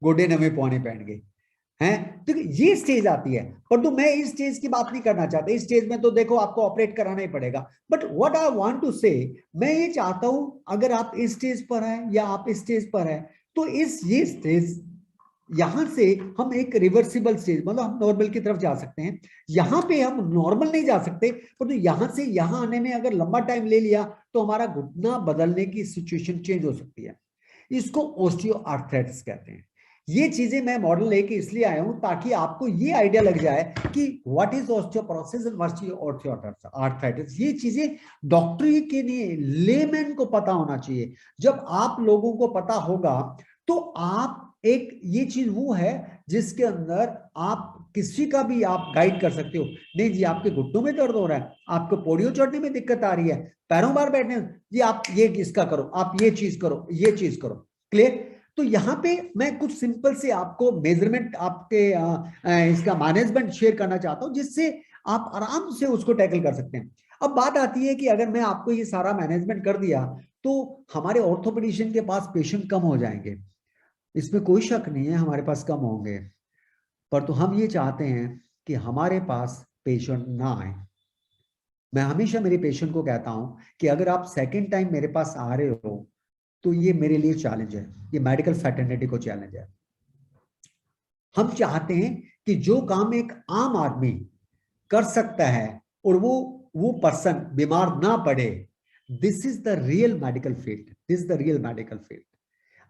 S2: गोडे नवे पवाने पहन गए हैं, तो ये स्टेज आती है। पर तो मैं इस स्टेज की बात नहीं करना चाहता, इस स्टेज में तो देखो आपको ऑपरेट कराना ही पड़ेगा। But what I want to say, मैं ये चाहता हूं अगर आप इस स्टेज पर हैं या आप इस स्टेज पर हैं, तो ये स्टेज, यहां से हम एक रिवर्सिबल स्टेज, मतलब हम नॉर्मल की तरफ जा सकते हैं। यहां पे हम नॉर्मल नहीं जा सकते, पर तो यहां से यहां आने में अगर लंबा टाइम ले लिया तो हमारा घुटना बदलने की सिचुएशन चेंज हो सकती है। इसको ऑस्टियोआर्थराइटिस कहते हैं। ये चीजें मैं मॉडल लेके इसलिए आया हूं ताकि आपको ये आइडिया लग जाए कि what is osteoporosis and what is osteoarthritis. ये चीजें डॉक्टरी के लिए लेमैन को पता होना चाहिए। जब आप लोगों को पता होगा तो आप एक, ये चीज वो है जिसके अंदर आप किसी का भी आप गाइड कर सकते हो। नहीं जी आपके घुटनों में दर्द हो रहा है, आपको पौड़ियों चढ़ने में दिक्कत आ रही है, पैरों बाहर बैठने, जी आप ये इसका करो, आप ये चीज करो, ये चीज करो। क्लियर? तो यहाँ पे मैं कुछ सिंपल से आपको मेजरमेंट, आपके इसका मैनेजमेंट शेयर करना चाहता हूं जिससे आप आराम से उसको टैकल कर सकते हैं। अब बात आती है कि अगर मैं आपको ये सारा मैनेजमेंट कर दिया तो हमारे ऑर्थोपेडिशियन के पास पेशेंट कम हो जाएंगे, इसमें कोई शक नहीं है, हमारे पास कम होंगे। पर तो हम ये चाहते हैं कि हमारे पास पेशेंट ना आए। मैं हमेशा मेरे पेशेंट को कहता हूं कि अगर आप सेकंड टाइम मेरे पास आ रहे हो तो ये मेरे लिए चैलेंज है, ये मेडिकल फैटर्निटी को चैलेंज है। हम चाहते हैं कि जो काम एक आम आदमी कर सकता है और वो पर्सन बीमार ना पड़े, this is the real medical field, this is the real medical field.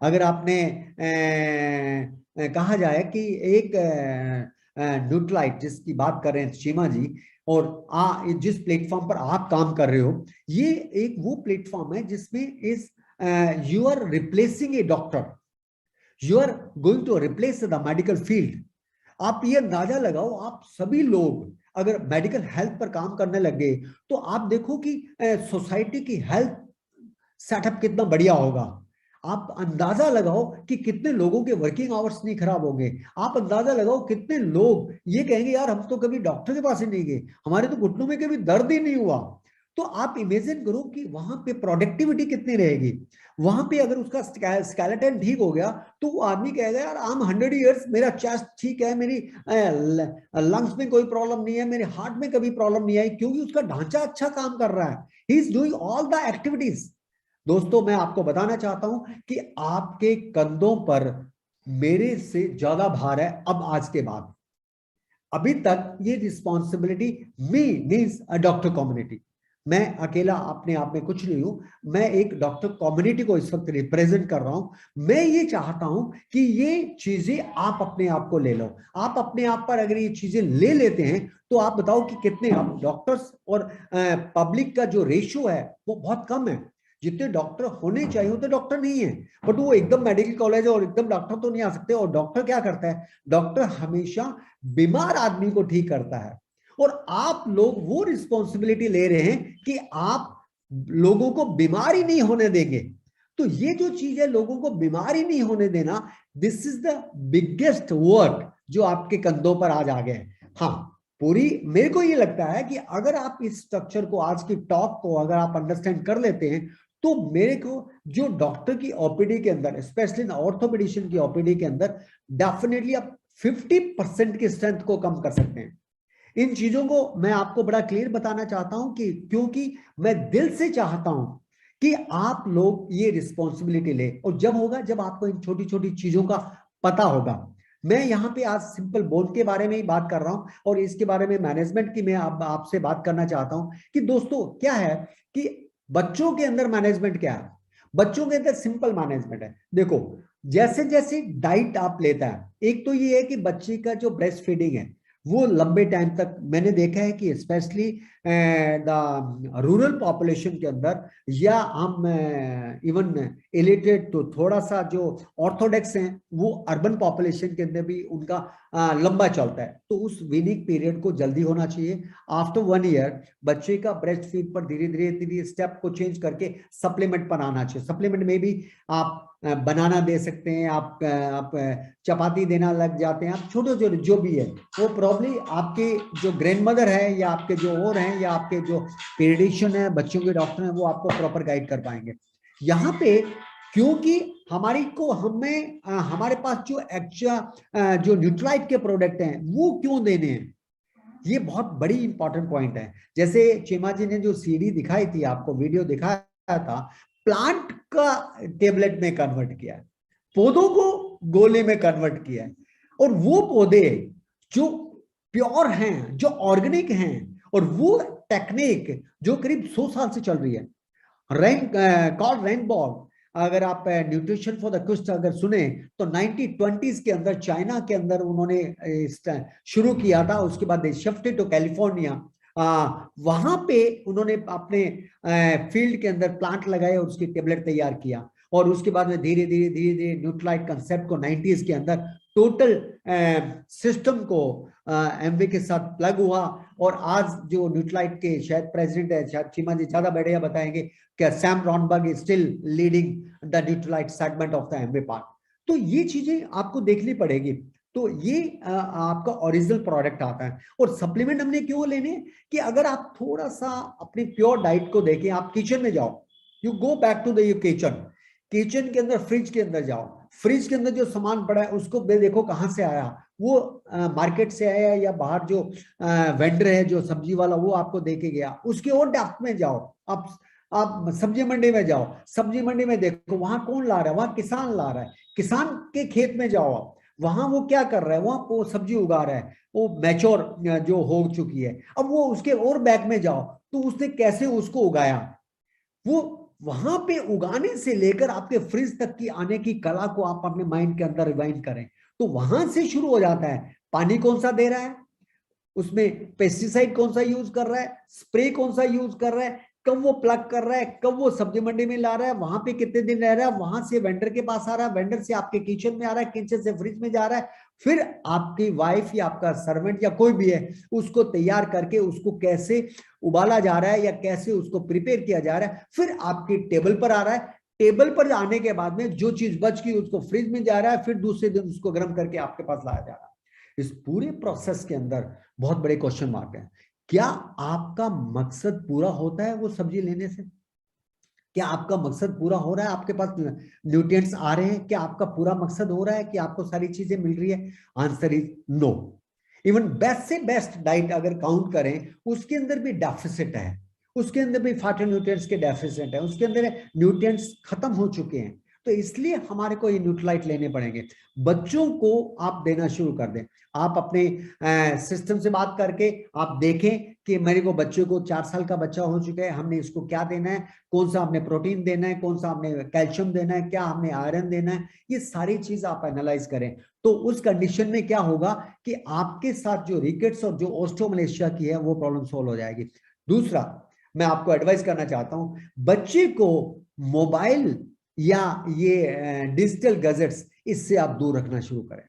S2: अगर आपने कहा जाए कि एक न्यूट्राइट जिसकी बात कर रहे हैं चीमा जी, और जिस प्लेटफॉर्म पर आप काम कर रहे हो, ये एक वो प्लेटफॉर्म है जिसमें इस you are replacing a doctor, you are going to replace the medical field। आप ये अंदाजा लगाओ, आप सभी लोग अगर मेडिकल हेल्थ पर काम करने लगे तो आप देखो कि सोसाइटी की हेल्थ सेटअप कितना बढ़िया होगा। आप अंदाजा लगाओ कि कितने लोगों के वर्किंग आवर्स नहीं खराब होंगे। आप अंदाजा लगाओ कितने लोग ये कहेंगे यार हम तो कभी डॉक्टर के पास ही नहीं गए, हमारे तो घुटनों में कभी दर्द ही नहीं हुआ। तो आप इमेजिन करो कि वहां पे प्रोडक्टिविटी कितनी रहेगी। वहां पे अगर उसका स्केलेटन ठीक हो गया तो वो आदमी कहेगा यार आई एम 100 ईयर्स, मेरा चेस्ट ठीक है, मेरी लंग्स में कोई प्रॉब्लम नहीं है, मेरे हार्ट में कभी प्रॉब्लम नहीं आई, क्योंकि उसका ढांचा अच्छा काम कर रहा है, he is doing all the activities. दोस्तों मैं आपको बताना चाहता हूं कि आपके कंधों पर मेरे से ज्यादा भार है अब आज के बाद। अभी तक ये responsibility me means a doctor community, मैं अकेला अपने आप में कुछ नहीं हूं, मैं एक डॉक्टर कम्युनिटी को इस वक्त रिप्रेजेंट कर रहा हूं। मैं ये चाहता हूं कि ये चीजें आप अपने आप को ले लो। आप अपने आप पर अगर ये चीजें ले लेते हैं तो आप बताओ कि कितने आप डॉक्टर्स और पब्लिक का जो रेशियो है वो बहुत कम है। जितने डॉक्टर होने चाहिए उतने डॉक्टर नहीं है, बट वो एकदम मेडिकल कॉलेज और एकदम डॉक्टर तो नहीं आ सकते। और डॉक्टर क्या करता है, डॉक्टर हमेशा बीमार आदमी को ठीक करता है, और आप लोग वो रिस्पॉन्सिबिलिटी ले रहे हैं कि आप लोगों को बीमारी नहीं होने देंगे। तो ये जो चीज है लोगों को बीमारी नहीं होने देना, this is the biggest work जो आपके कंधों पर आज आ गए। हाँ पूरी मेरे को ये लगता है कि अगर आप इस स्ट्रक्चर को, आज की टॉक को अगर आप अंडरस्टैंड कर लेते हैं तो मेरे को जो डॉक्टर की ओपीडी के अंदर, स्पेशली ऑर्थोपेडिशियन की ओपीडी के अंदर, डेफिनेटली आप 50% की स्ट्रेंथ को कम कर सकते हैं। इन चीजों को मैं आपको बड़ा क्लियर बताना चाहता हूं कि क्योंकि मैं दिल से चाहता हूं कि आप लोग ये रिस्पॉन्सिबिलिटी ले, और जब होगा जब आपको इन छोटी छोटी चीजों का पता होगा। मैं यहाँ पे आज सिंपल बोन के बारे में ही बात कर रहा हूं और इसके बारे में मैनेजमेंट की मैं आपसे बात करना चाहता हूं कि दोस्तों क्या है कि बच्चों के अंदर मैनेजमेंट क्या है। बच्चों के अंदर सिंपल मैनेजमेंट है। देखो जैसे जैसे डाइट आप लेता है, एक तो ये है कि बच्चे का जो ब्रेस्ट फीडिंग है वो लंबे टाइम तक मैंने देखा है कि स्पेशली द रूरल पॉपुलेशन के अंदर, या हम इवन इलिटरेट तो थोड़ा सा जो ऑर्थोडॉक्स हैं वो अर्बन पॉपुलेशन के अंदर भी उनका लंबा चलता है। तो उस वीनिंग पीरियड को जल्दी होना चाहिए। आफ्टर 1 ईयर बच्चे का ब्रेस्ट फीड पर धीरे धीरे स्टेप को चेंज करके सप्लीमेंट पर आना चाहिए। सप्लीमेंट में भी आप बनाना दे सकते हैं, आप चपाती देना लग जाते हैं, आप छोटे छोटे जो भी है वो प्रॉब्ली आपके जो ग्रैंड मदर है या आपके जो और हैं या आपके जो पीडियाट्रिशियन है, बच्चों के डॉक्टर हैं, वो आपको प्रॉपर गाइड कर पाएंगे। यहाँ पे क्योंकि हमारे पास जो एक्स्ट्रा जो न्यूट्राइट के प्रोडक्ट हैं वो क्यों देने हैं, ये बहुत बड़ी इंपॉर्टेंट पॉइंट है। जैसे चीमा जी ने जो सीडी दिखाई थी, आपको वीडियो दिखाया था, प्लांट का टेबलेट में कन्वर्ट किया है, पौधों को गोले में कन्वर्ट किया है, और वो पौधे जो प्योर हैं, जो ऑर्गेनिक हैं, और वो टेक्निक जो करीब 100 साल से चल रही है, रैनबॉर्ग। अगर आप न्यूट्रिशन फॉर द क्विस्ट अगर सुने तो 1920s के अंदर चाइना के अंदर उन्होंने शुरू किया था। उसके बाद शिफ्टेड टू कैलिफोर्निया, वहां पे उन्होंने अपने फील्ड के अंदर प्लांट लगाए और उसकी टेबलेट तैयार किया, और उसके बाद में धीरे धीरे न्यूट्राइट कंसेप्ट को 90s के अंदर टोटल सिस्टम को एमवे के साथ प्लग हुआ, और आज जो न्यूट्राइट के शायद प्रेसिडेंट है, शायद चीमा जी ज्यादा बढ़िया बताएंगे, क्या Sam Ronberg is still leading the nutrilite segment of the Amway part. तो ये चीजें आपको देखनी पड़ेगी। तो ये आपका ओरिजिनल प्रोडक्ट आता है। और सप्लीमेंट हमने क्यों लेने कि अगर आप थोड़ा सा अपनी प्योर डाइट को देखें, आप किचन में जाओ, you go back to the kitchen के अंदर, फ्रिज के अंदर जाओ, फ्रिज के अंदर जो सामान पड़ा है उसको देखो कहां से आया, वो मार्केट से आया या बाहर जो वेंडर है जो सब्जी वाला वो आपको दे के गया। उसके और डेप्थ में जाओ, आप सब्जी मंडी में जाओ, सब्जी मंडी में देखो वहां कौन ला रहा है, वहां किसान ला रहा है, किसान के खेत में जाओ आप, वहां वो क्या कर रहा है, वहां वो सब्जी उगा रहा है, वो मैच्योर जो हो चुकी है। अब वो उसके और बैग में जाओ तो उसने कैसे उसको उगाया, वो वहां पे उगाने से लेकर आपके फ्रिज तक की आने की कला को आप अपने माइंड के अंदर रिवाइंड करें, तो वहां से शुरू हो जाता है। पानी कौन सा दे रहा है, उसमें पेस्टिसाइड कौन सा यूज कर रहा है, स्प्रे कौन सा यूज कर रहा है, कब वो प्लग कर रहा है, कब वो सब्जी मंडी में ला रहा है, वहां पे कितने दिन रह रहा है, वहां से वेंडर के पास आ रहा है, वेंडर से आपके किचन में आ रहा है, किचन से फ्रिज में जा रहा है, फिर आपकी वाइफ या आपका सर्वेंट या कोई भी है उसको तैयार करके उसको कैसे उबाला जा रहा है या कैसे उसको प्रिपेयर किया जा रहा है, फिर आपकी टेबल पर आ रहा है। टेबल पर आने के बाद में जो चीज बच गई उसको फ्रिज में जा रहा है, फिर दूसरे दिन उसको गर्म करके आपके पास लाया जा रहा है। इस पूरे प्रोसेस के अंदर बहुत बड़े क्वेश्चन मार्क है। क्या आपका मकसद पूरा होता है वो सब्जी लेने से? क्या आपका मकसद पूरा हो रहा है, आपके पास न्यूट्रिएंट्स आ रहे हैं? क्या आपका पूरा मकसद हो रहा है कि आपको सारी चीजें मिल रही है? Answer is no. Even best से बेस्ट डाइट अगर काउंट करें उसके अंदर भी डेफिसिट है, उसके अंदर भी फाइटोन्यूट्रिएंट्स के डेफिसिट है, उसके अंदर न्यूट्रिएंट्स खत्म हो चुके हैं। तो इसलिए हमारे को ये न्यूट्राइट लेने पड़ेंगे। बच्चों को आप देना शुरू कर दें। आप अपने सिस्टम से बात करके आप देखें कि मेरे को बच्चे को 4 साल का बच्चा हो चुका है, हमने इसको क्या देना है, कौन सा हमने प्रोटीन देना है, कौन सा हमने कैल्शियम देना है, क्या हमने आयरन देना है, ये सारी चीज आप एनालाइज करें। तो उस कंडीशन में क्या होगा कि आपके साथ जो रिकेट्स और जो ऑस्टियोमलेशिया की है वो प्रॉब्लम सोल्व हो जाएगी। दूसरा, मैं आपको एडवाइस करना चाहता हूं, बच्चे को मोबाइल या ये डिजिटल गैजेट्स इससे आप दूर रखना शुरू करें।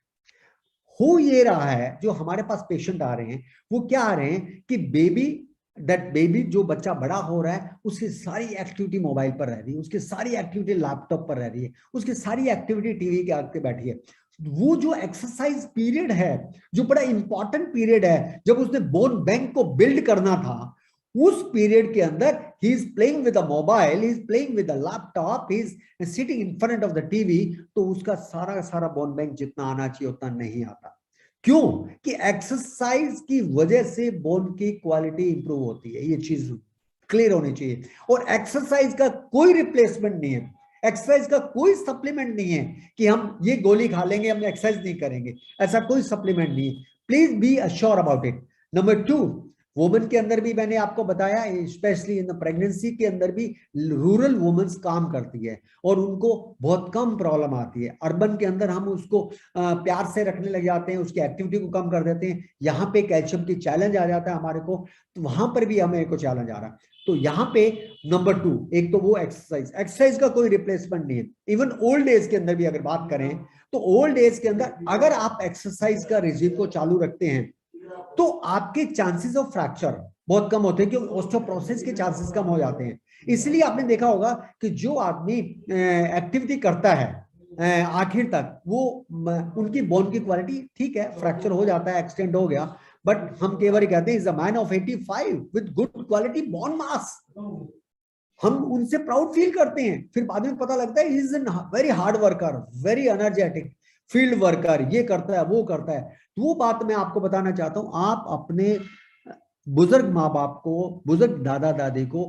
S2: हो ये रहा है, जो हमारे पास पेशेंट आ रहे हैं वो क्या आ रहे हैं कि बेबी जो बच्चा बड़ा हो रहा है उसकी सारी एक्टिविटी मोबाइल पर रह रही है, उसकी सारी एक्टिविटी लैपटॉप पर रह रही है, उसकी सारी एक्टिविटी टीवी के आगे बैठी है। वो जो एक्सरसाइज पीरियड है, जो बड़ा इंपॉर्टेंट पीरियड है, जब उसने बोन बैंक को बिल्ड करना था, उस पीरियड के अंदर he is playing with the mobile, he is playing with the laptop, he is sitting in front of the TV, तो उसका सारा बोन बैंक जितना आना चाहिए उतना नहीं आता। क्यों? कि एक्सरसाइज की वजह से बोन की क्वालिटी इंप्रूव होती है, ये चीज क्लियर होनी चाहिए। और एक्सरसाइज का कोई रिप्लेसमेंट नहीं है, एक्सरसाइज का कोई सप्लीमेंट नहीं है कि हम ये गोली खा लेंगे हम एक्सरसाइज नहीं करेंगे, ऐसा कोई सप्लीमेंट नहीं है। Please be assure about it. Number 2, women के अंदर भी मैंने आपको बताया, स्पेशली इन प्रेगनेंसी के अंदर भी रूरल वुमेन्स काम करती है और उनको बहुत कम प्रॉब्लम आती है। अर्बन के अंदर हम उसको प्यार से रखने लग जाते हैं, उसकी एक्टिविटी को कम कर देते हैं। यहाँ पे कैल्शियम की चैलेंज आ जाता है हमारे को, तो वहां पर भी हमें को चैलेंज आ रहा है। तो यहाँ पे नंबर 2, एक तो वो एक्सरसाइज का कोई रिप्लेसमेंट नहीं है। इवन ओल्ड एज के अंदर भी अगर बात करें तो ओल्ड एज के अंदर अगर आप एक्सरसाइज का रिजीम को चालू रखते हैं तो आपके चांसेस ऑफ फ्रैक्चर बहुत कम होते हैं, क्योंकि ऑस्टियोपोरोसिस के चांसेस कम हो जाते हैं। इसलिए आपने देखा होगा कि जो आदमी एक्टिविटी करता है आखिर तक, वो उनकी बोन की क्वालिटी ठीक है, फ्रैक्चर हो जाता है, एक्सटेंड हो गया, बट हम कई बार कहते हैं is a man of 85 with good quality bone mass. हम उनसे प्राउड फील करते हैं, फिर बाद में पता लगता है is very hard worker, very energetic field worker, ये करता है वो करता है। तो वो बात मैं आपको बताना चाहता हूं, आप अपने बुजुर्ग माँ बाप को, बुजुर्ग दादा दादी को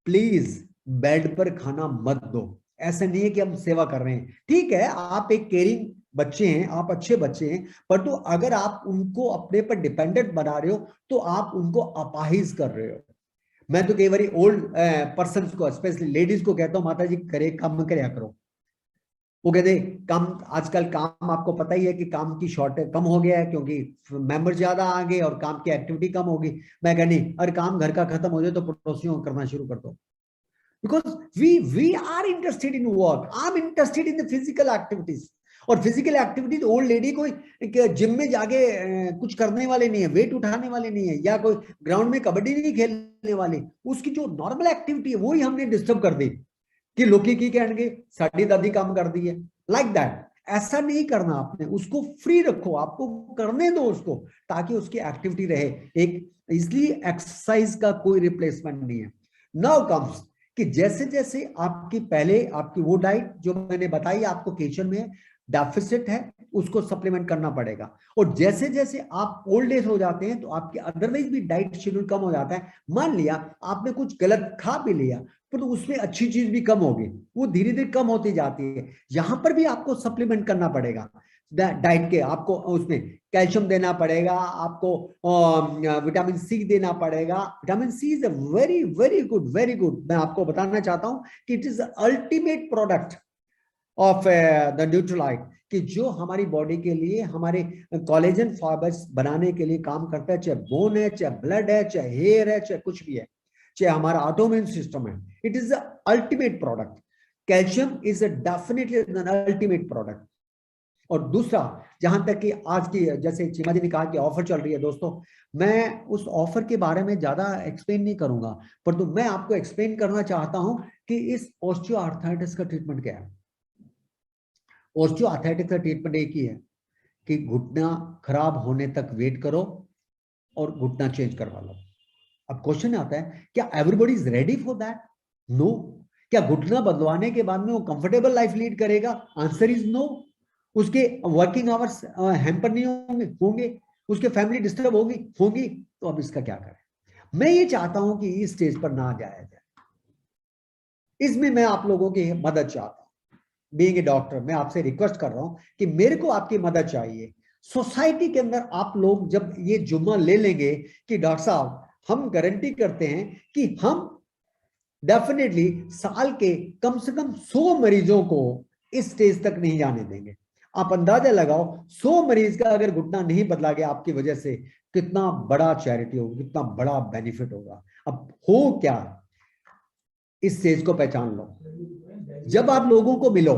S2: प्लीज बेड पर खाना मत दो। ऐसा नहीं है कि हम सेवा कर रहे हैं, ठीक है, आप एक केयरिंग बच्चे हैं, आप अच्छे बच्चे हैं, पर तो अगर आप उनको अपने पर डिपेंडेंट बना रहे हो तो आप उनको अपाहिज कर रहे हो। मैं तो कई बार ओल्ड पर्सन को, स्पेशली लेडीज को कहता हूँ, माता जी करे काम करया करो। वो कहते काम, आजकल काम आपको पता ही है कि काम की शॉर्टेज कम हो गया है, क्योंकि मेंबर ज्यादा आ गए और काम की एक्टिविटी कम होगी। मैं कहनी अरे काम घर का खत्म हो जाए तो पड़ोसियों को करना शुरू कर दो, because we are interested in work, I am interested in the physical activities. और फिजिकल एक्टिविटीज ओल्ड लेडी कोई जिम में जाके कुछ करने वाले नहीं है, वेट उठाने वाले नहीं है, या कोई ग्राउंड में कबड्डी नहीं खेलने वाले, उसकी जो नॉर्मल एक्टिविटी है वही हमने डिस्टर्ब कर दी कि लोकी की कहेंगे साड़ी दादी काम कर दी है, लाइक दैट। ऐसा नहीं करना आपने, उसको फ्री रखो, आपको करने दो उसको, ताकि उसकी एक्टिविटी रहे एक। इसलिए एक्सरसाइज का कोई रिप्लेसमेंट नहीं है। नाउ कम्स कि जैसे जैसे आपकी पहले आपकी वो डाइट जो मैंने बताई आपको किचन में डेफिसिट है, उसको सप्लीमेंट करना पड़ेगा। और जैसे जैसे आप ओल्ड एज हो जाते हैं तो आपके अदरवाइज भी डाइट शेड्यूल कम हो जाता है। मान लिया आपने कुछ गलत खा भी लिया, पर तो उसमें अच्छी चीज भी कम होगी, वो धीरे धीरे कम होती जाती है। यहां पर भी आपको सप्लीमेंट करना पड़ेगा डाइट के, आपको उसमें कैल्शियम देना पड़ेगा, आपको विटामिन सी देना पड़ेगा। Vitamin C is a very very good, very good. मैं आपको बताना चाहता हूं कि it is ultimate product of the Nutrilite, कि जो हमारी बॉडी के लिए, हमारे कोलेजन फाइबर्स बनाने के लिए काम करता है, चाहे बोन है, चाहे ब्लड है, चाहे हेयर है, चाहे कुछ भी है, चाहे हमारा ऑटोइम्यून सिस्टम है। It is the ultimate product. Calcium is definitely an ultimate product. और दूसरा, जहां तक कि आज की, जैसे चीमा जी ने कहा कि ऑफर चल रही है, दोस्तों मैं उस ऑफर के बारे में ज्यादा एक्सप्लेन नहीं करूंगा, पर तो मैं आपको एक्सप्लेन करना चाहता हूं कि इस ऑस्टियोआर्थराइटिस का ट्रीटमेंट क्या है। ऑस्टियोआर्थराइटिस का ट्रीटमेंट एक ही है कि घुटना खराब होने तक वेट करो और घुटना चेंज करवा लो। अब क्वेश्चन आता है, क्या everybody is ready for that? No. क्या घुटना बदलवाने के बाद में वो कंफर्टेबल लाइफ लीड करेगा? Answer is no. उसके वर्किंग आवर्स हैम्पर नहीं होंगे, उसके फैमिली डिस्टर्ब होगी। तो अब इसका क्या करें? मैं ये चाहता हूं कि इस स्टेज पर ना जाया जाए। इसमें मैं आप लोगों की मदद चाहता हूं। बीइंग ए डॉक्टर, मैं आपसे रिक्वेस्ट कर रहा हूं कि मेरे को आपकी मदद चाहिए। सोसाइटी के अंदर आप लोग जब ये जुम्मा ले लेंगे कि डॉक्टर साहब हम गारंटी करते हैं कि हम डेफिनेटली साल के कम से कम 100 मरीजों को इस स्टेज तक नहीं जाने देंगे। आप अंदाजा लगाओ, 100 मरीज का अगर घुटना नहीं बदला गया आपकी वजह से, कितना बड़ा चैरिटी होगा, कितना बड़ा बेनिफिट होगा। अब हो क्या, इस स्टेज को पहचान लो। जब आप लोगों को मिलो,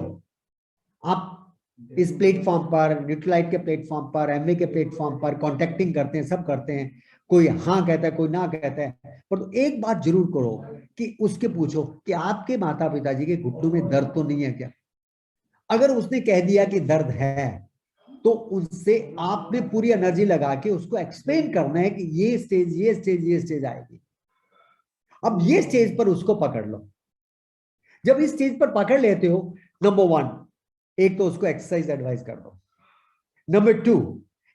S2: आप इस प्लेटफॉर्म पर, न्यूट्रलाइट के प्लेटफॉर्म पर, एमवे के प्लेटफॉर्म पर कॉन्टेक्टिंग करते हैं, सब करते हैं, कोई हाँ कहता है, कोई ना कहता है, पर तो एक बात जरूर करो कि उसके पूछो कि आपके माता पिताजी के घुटनों में दर्द तो नहीं है क्या? अगर उसने कह दिया कि दर्द है, तो उससे आपने पूरी एनर्जी लगा के उसको एक्सप्लेन करना है कि ये स्टेज, ये स्टेज, ये स्टेज आएगी। अब ये स्टेज पर उसको पकड़ लो। जब इस स्टेज पर पकड़ लेते हो, नंबर 1, एक तो उसको एक्सरसाइज एडवाइस कर दो। नंबर 2,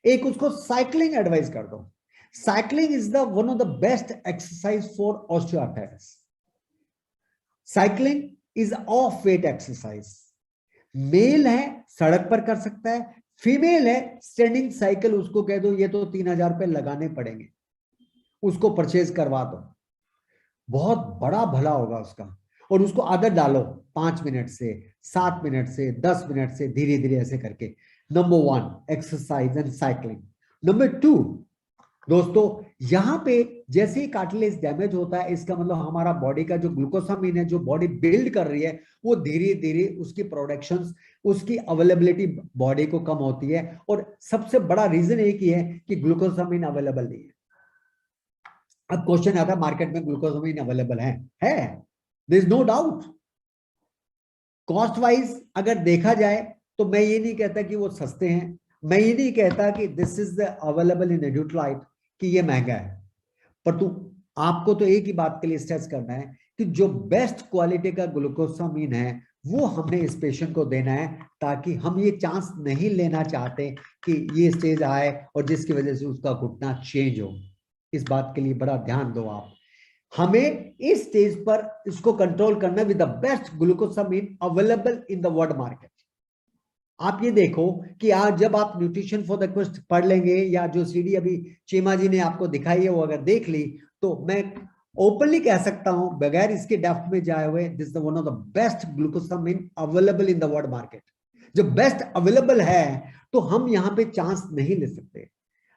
S2: एक उसको साइकिलिंग एडवाइस कर दो। Cycling is the one of the best exercise for osteoarthritis. Cycling is off weight exercise. मेल है सड़क पर कर सकता है, फीमेल है स्टैंडिंग साइकिल, उसको कह दो ये तो 3000 रुपए लगाने पड़ेंगे। उसको परचेज करवा दो, बहुत बड़ा भला होगा उसका। और उसको आदत डालो 5 मिनट से, 7 मिनट से, 10 मिनट से, धीरे धीरे ऐसे करके। Number 1 exercise and cycling. Number 2 दोस्तों, यहां पे जैसे ही कार्टिलेज डैमेज होता है, इसका मतलब हमारा बॉडी का जो ग्लूकोसामिन है, जो बॉडी बिल्ड कर रही है, वो धीरे धीरे उसकी प्रोडक्शन, उसकी अवेलेबिलिटी बॉडी को कम होती है। और सबसे बड़ा रीजन एक ही है कि ग्लूकोसामिन अवेलेबल नहीं है। अब क्वेश्चन आता है, मार्केट में ग्लूकोसामिन अवेलेबल है, there is no doubt. Cost wise अगर देखा जाए तो मैं ये नहीं कहता कि वो सस्ते हैं, मैं ये नहीं कहता कि this is the available in एड्यूटलाइट कि ये महंगा है, पर तू आपको तो एक ही बात के लिए स्ट्रेस करना है कि जो बेस्ट क्वालिटी का ग्लूकोसामिन है वो हमने इस पेशेंट को देना है, ताकि हम ये चांस नहीं लेना चाहते कि ये स्टेज आए और जिसकी वजह से उसका घुटना चेंज हो। इस बात के लिए बड़ा ध्यान दो आप। हमें इस स्टेज पर इसको कंट्रोल करना with the best glucosamine available in the world market. आप ये देखो कि आज जब आप न्यूट्रिशन फॉर द क्वेस्ट पढ़ लेंगे, या जो सीडी अभी चीमा जी ने आपको दिखाई है वो अगर देख ली, तो मैं ओपनली कह सकता हूं बगैर इसके डेप्थ में जाए हुए, this is one of the best glucosamine available in the world market. जब बेस्ट अवेलेबल है तो हम यहां पे चांस नहीं ले सकते।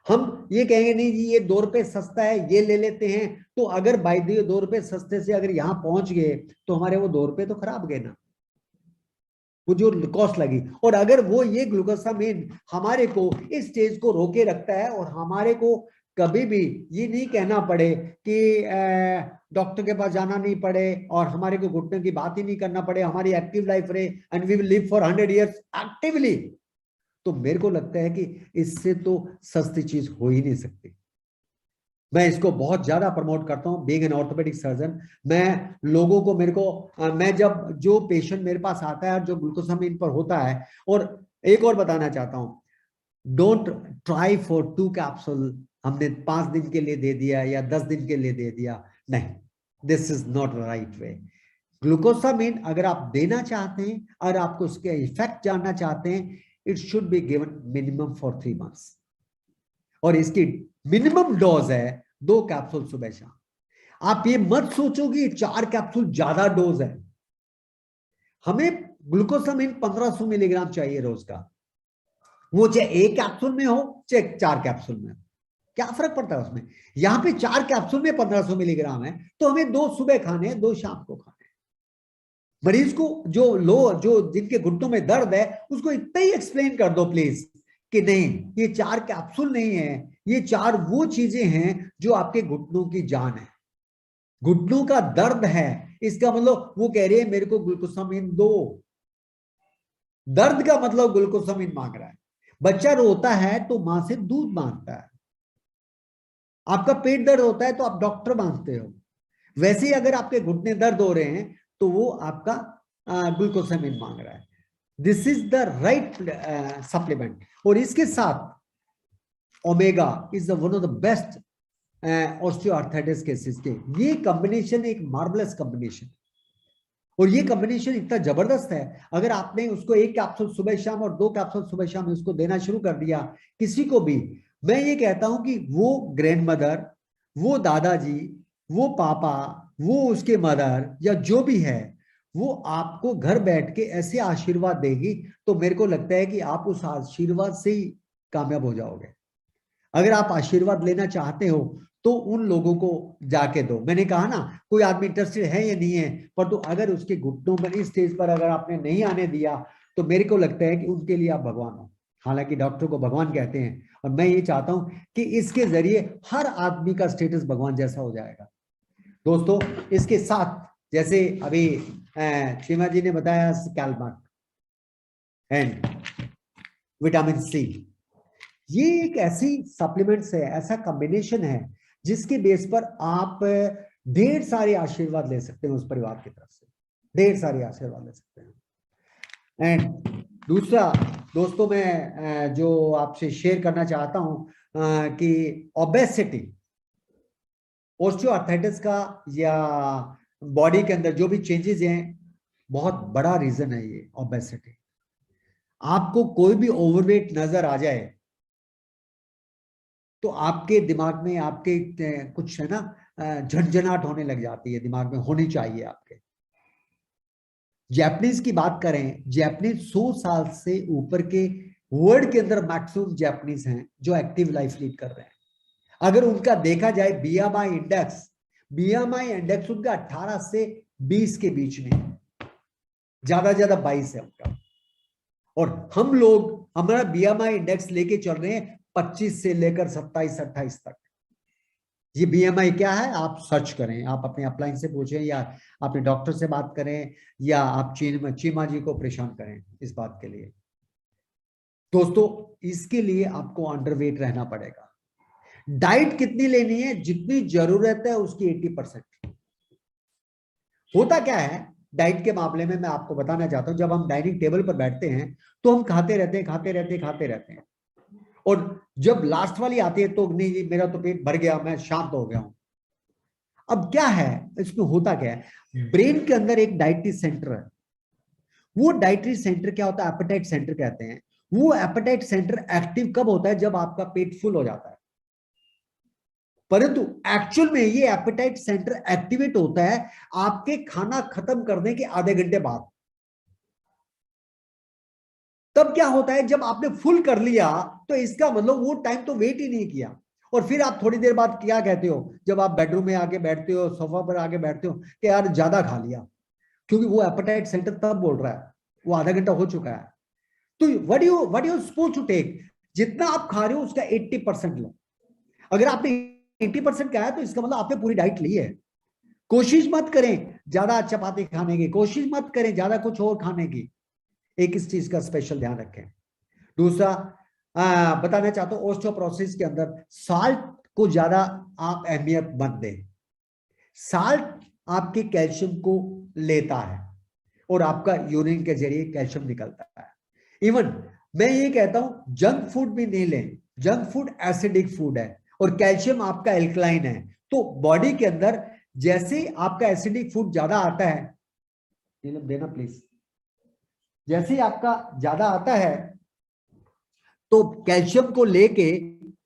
S2: हम ये कहेंगे नहीं जी ये 2 रुपए सस्ता है, ये ले लेते हैं, तो अगर बाई 2 रुपए सस्ते से अगर यहां पहुंच गए तो हमारे वो 2 रुपए तो खराब गए ना, वो जो कॉस्ट लगी। और अगर वो ये ग्लूकोसामिन हमारे को इस स्टेज को रोके रखता है, और हमारे को कभी भी ये नहीं कहना पड़े कि डॉक्टर के पास जाना नहीं पड़े, और हमारे को घुटने की बात ही नहीं करना पड़े, हमारी एक्टिव लाइफ रहे, and we will live for 100 years actively, तो मेरे को लगता है कि इससे तो सस्ती चीज हो ही नहीं सकती। मैं इसको बहुत ज्यादा प्रमोट करता हूं बीइंग एन ऑर्थोपेडिक सर्जन। मैं लोगों को, मैं जब जो पेशेंट मेरे पास आता है और जो ग्लूकोसामिन पर होता है, और एक और बताना चाहता हूं, डोंट ट्राई फॉर 2 कैप्सूल, हमने 5 दिन के लिए दे दिया या 10 दिन के लिए दे दिया, नहीं, this is not right way. Glucosamine अगर आप देना चाहते हैं, अगर आपको उसके इफेक्ट जानना चाहते हैं, it should be given minimum for 3 months, और इसकी मिनिमम डोज है 2 कैप्सूल सुबह शाम। आप ये मत सोचो कि 4 कैप्सूल ज्यादा डोज है। हमें ग्लूकोसामिन 1500 मिलीग्राम चाहिए रोज का, वो चाहे 1 कैप्सूल में हो चाहे 4 कैप्सूल में, क्या फर्क पड़ता है उसमें। यहां पे 4 कैप्सूल में 1500 मिलीग्राम है, तो हमें 2 सुबह खाने हैं, 2 शाम को खाने हैं। मरीज को जो जिनके घुटनों में दर्द है, उसको इतना ही एक्सप्लेन कर दो प्लीज कि नहीं, ये 4 कैप्सूल नहीं है, ये 4 वो चीजें हैं जो आपके घुटनों की जान है। घुटनों का दर्द है, इसका मतलब वो कह रहे हैं मेरे को ग्लूकोसामिन दो। दर्द का मतलब ग्लूकोसामिन मांग रहा है। बच्चा रोता है तो मां से दूध मांगता है, आपका पेट दर्द होता है तो आप डॉक्टर मांगते हो। वैसे ही अगर आपके घुटने दर्द हो रहे हैं तो वो आपका ग्लूकोसामिन मांग रहा है। This is the right supplement. और इसके साथ omega is one of the best osteoarthritis cases के। ये कॉम्बिनेशन एक मार्वलस कॉम्बिनेशन, और ये कॉम्बिनेशन इतना जबरदस्त है, अगर आपने उसको 1 कैप्सूल सुबह शाम और 2 कैप्सूल सुबह शाम उसको देना शुरू कर दिया किसी को भी, मैं ये कहता हूं कि वो ग्रैंड मदर, वो दादाजी, वो पापा, वो उसके मदर या जो भी है, वो आपको घर बैठ के ऐसे आशीर्वाद देगी, तो मेरे को लगता है कि आप उस आशीर्वाद से ही कामयाब हो जाओगे। अगर आप आशीर्वाद लेना चाहते हो तो उन लोगों को जाके दो। मैंने कहा ना, कोई आदमी इंटरेस्टेड है या नहीं है, पर तो अगर उसके घुटनों पर इस स्टेज पर अगर आपने नहीं आने दिया, तो मेरे को लगता है कि उनके लिए आप भगवान हो। हालांकि डॉक्टर को भगवान कहते हैं, और मैं ये चाहता हूं कि इसके जरिए हर आदमी का स्टेटस भगवान जैसा हो जाएगा। दोस्तों, इसके साथ जैसे अभी चीमा जी ने बताया, कैल्मार्ट एंड विटामिन सी, ये एक ऐसी सप्लीमेंट्स है, ऐसा कॉम्बिनेशन है जिसके बेस पर आप ढेर सारे आशीर्वाद ले सकते हैं उस परिवार की तरफ से, ढेर सारे आशीर्वाद ले सकते हैं। एंड दूसरा दोस्तों, मैं जो आपसे शेयर करना चाहता हूं कि ओबेसिटी, ऑस्टियोआर्थराइटिस का या बॉडी के अंदर जो भी चेंजेस हैं, बहुत बड़ा रीजन है ये ओबेसिटी। आपको कोई भी ओवरवेट नजर आ जाए तो आपके दिमाग में आपके कुछ है ना झंझनाहट होने लग जाती है, दिमाग में होनी चाहिए आपके। जापानीज की बात करें, जापानीज 100 साल से ऊपर के वर्ल्ड के अंदर मैक्सिमम जापानीज हैं जो एक्टिव लाइफ लीड कर रहे हैं। अगर उनका देखा जाए बीएमआई इंडेक्स उनका 18 से 20 के बीच में, ज्यादा 22 है उनका। और हम लोग हमारा बीएमआई इंडेक्स लेके चल रहे हैं 25 से लेकर 27-28 तक। ये बीएमआई क्या है आप सर्च करें, आप अपने अपलाइन से पूछें या अपने डॉक्टर से बात करें या आप चीमा जी को परेशान करें इस बात के लिए। दोस्तों इसके लिए आपको अंडरवेट रहना पड़ेगा। डाइट कितनी लेनी है? जितनी जरूरत है उसकी 80%। होता क्या है डाइट के मामले में, मैं आपको बताना चाहता हूं, जब हम डाइनिंग टेबल पर बैठते हैं तो हम खाते रहते हैं और जब लास्ट वाली आती है तो नहीं जी मेरा तो पेट भर गया, मैं शांत हो गया हूं। अब क्या है इसमें, होता क्या है, ब्रेन के अंदर एक डाइटरी सेंटर है। वो डाइटरी सेंटर क्या होता है? एपेटाइट सेंटर कहते हैं। वो एपेटाइट सेंटर एक्टिव कब होता है? जब आपका पेट फुल हो जाता है। परंतु एक्चुअल में ये एपेटाइट सेंटर एक्टिवेट होता है आपके खाना खत्म करने के आधे घंटे बाद। तब क्या होता है, जब आपने फुल कर लिया तो इसका मतलब वो टाइम तो वेट ही नहीं किया, और फिर आप थोड़ी देर बाद क्या कहते हो, जब आप बेडरूम में आके बैठते हो, सोफा पर आके बैठते हो कि यार ज्यादा खा लिया, क्योंकि वो एपेटाइट सेंटर तब बोल रहा है वो आधा घंटा हो चुका है। तो what you suppose to take, जितना आप खा रहे हो उसका 80% लो। अगर आपने 80% खाया तो इसका मतलब आपने पूरी डाइट ली है। कोशिश मत करें ज्यादा चपाती खाने की, कोशिश मत करें ज्यादा कुछ और खाने की। एक इस चीज का स्पेशल ध्यान रखें। दूसरा बताना चाहता हूं, ऑस्टियोपोरोसिस के अंदर साल्ट को ज्यादा आप अहमियत मत दें। साल्ट आपके कैल्शियम को लेता है और आपका यूरिन के जरिए कैल्शियम निकलता है। इवन मैं ये कहता हूं जंक फूड भी नहीं लें, जंक फूड एसिडिक फूड है और कैल्शियम आपका एल्कलाइन है। तो बॉडी के अंदर जैसे आपका एसिडिक फूड ज्यादा आता है, देना प्लीज, जैसे ही आपका ज्यादा आता है तो कैल्शियम को लेके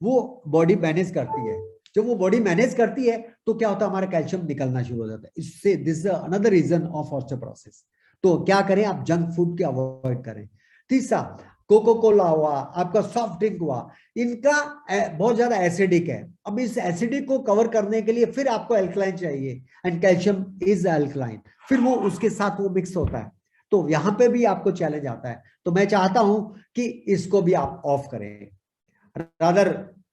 S2: वो बॉडी मैनेज करती है। जब वो बॉडी मैनेज करती है तो क्या होता है, हमारा कैल्शियम निकलना शुरू हो जाता है। इससे this is another reason of osteoporosis. तो क्या करें, आप जंक फूड की अवॉइड करें। तीसरा, कोको कोला हुआ, आपका सॉफ्ट ड्रिंक हुआ, इनका बहुत ज्यादा एसिडिक है। अब इस एसिडिक को कवर करने के लिए फिर आपको एल्कलाइन चाहिए, एंड कैल्शियम इज एल्कलाइन, फिर वो उसके साथ वो मिक्स होता है। तो यहां पे भी आपको चैलेंज आता है। तो मैं चाहता हूं कि इसको भी आप ऑफ करें। रादर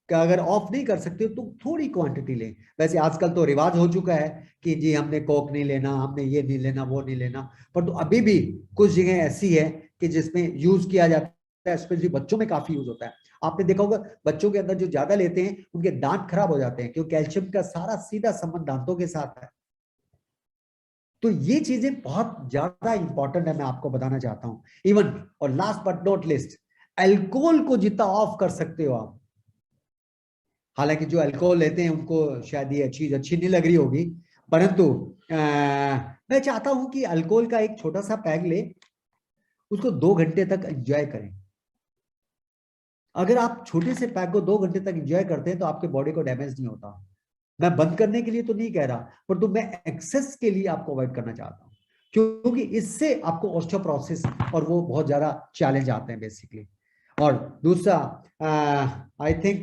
S2: अगर ऑफ नहीं कर सकते तो थोड़ी क्वांटिटी लें। वैसे आजकल तो रिवाज हो चुका है कि जी हमने कोक नहीं लेना, हमने ये नहीं लेना, वो नहीं लेना, पर तो अभी भी कुछ जगह ऐसी है कि जिसमें यूज किया जाता है, स्पेशली बच्चों में काफी यूज होता है। आपने देखा होगा बच्चों के अंदर जो ज्यादा लेते हैं उनके दांत खराब हो जाते हैं, क्योंकि कैल्शियम का सारा सीधा संबंध दांतों के साथ है। तो ये चीजें बहुत ज्यादा इंपॉर्टेंट है, मैं आपको बताना चाहता हूं। इवन और last but not list, alcohol को जितना ऑफ कर सकते हो आप। हालांकि जो अल्कोहल लेते हैं उनको शायद ये चीज अच्छी नहीं लग रही होगी, परंतु मैं चाहता हूं कि अल्कोहल का एक छोटा सा पैक ले, उसको 2 घंटे तक एंजॉय करें। अगर आप छोटे से पैक को 2 घंटे तक एंजॉय करते हैं तो आपके बॉडी को डैमेज नहीं होता। मैं बंद करने के लिए तो नहीं कह रहा, पर तो मैं एक्सेस के लिए आपको अवॉइड करना चाहता हूं, क्योंकि इससे आपको ऑस्टियोपोरोसिस और वो बहुत ज्यादा चैलेंज आते हैं बेसिकली। और दूसरा आई थिंक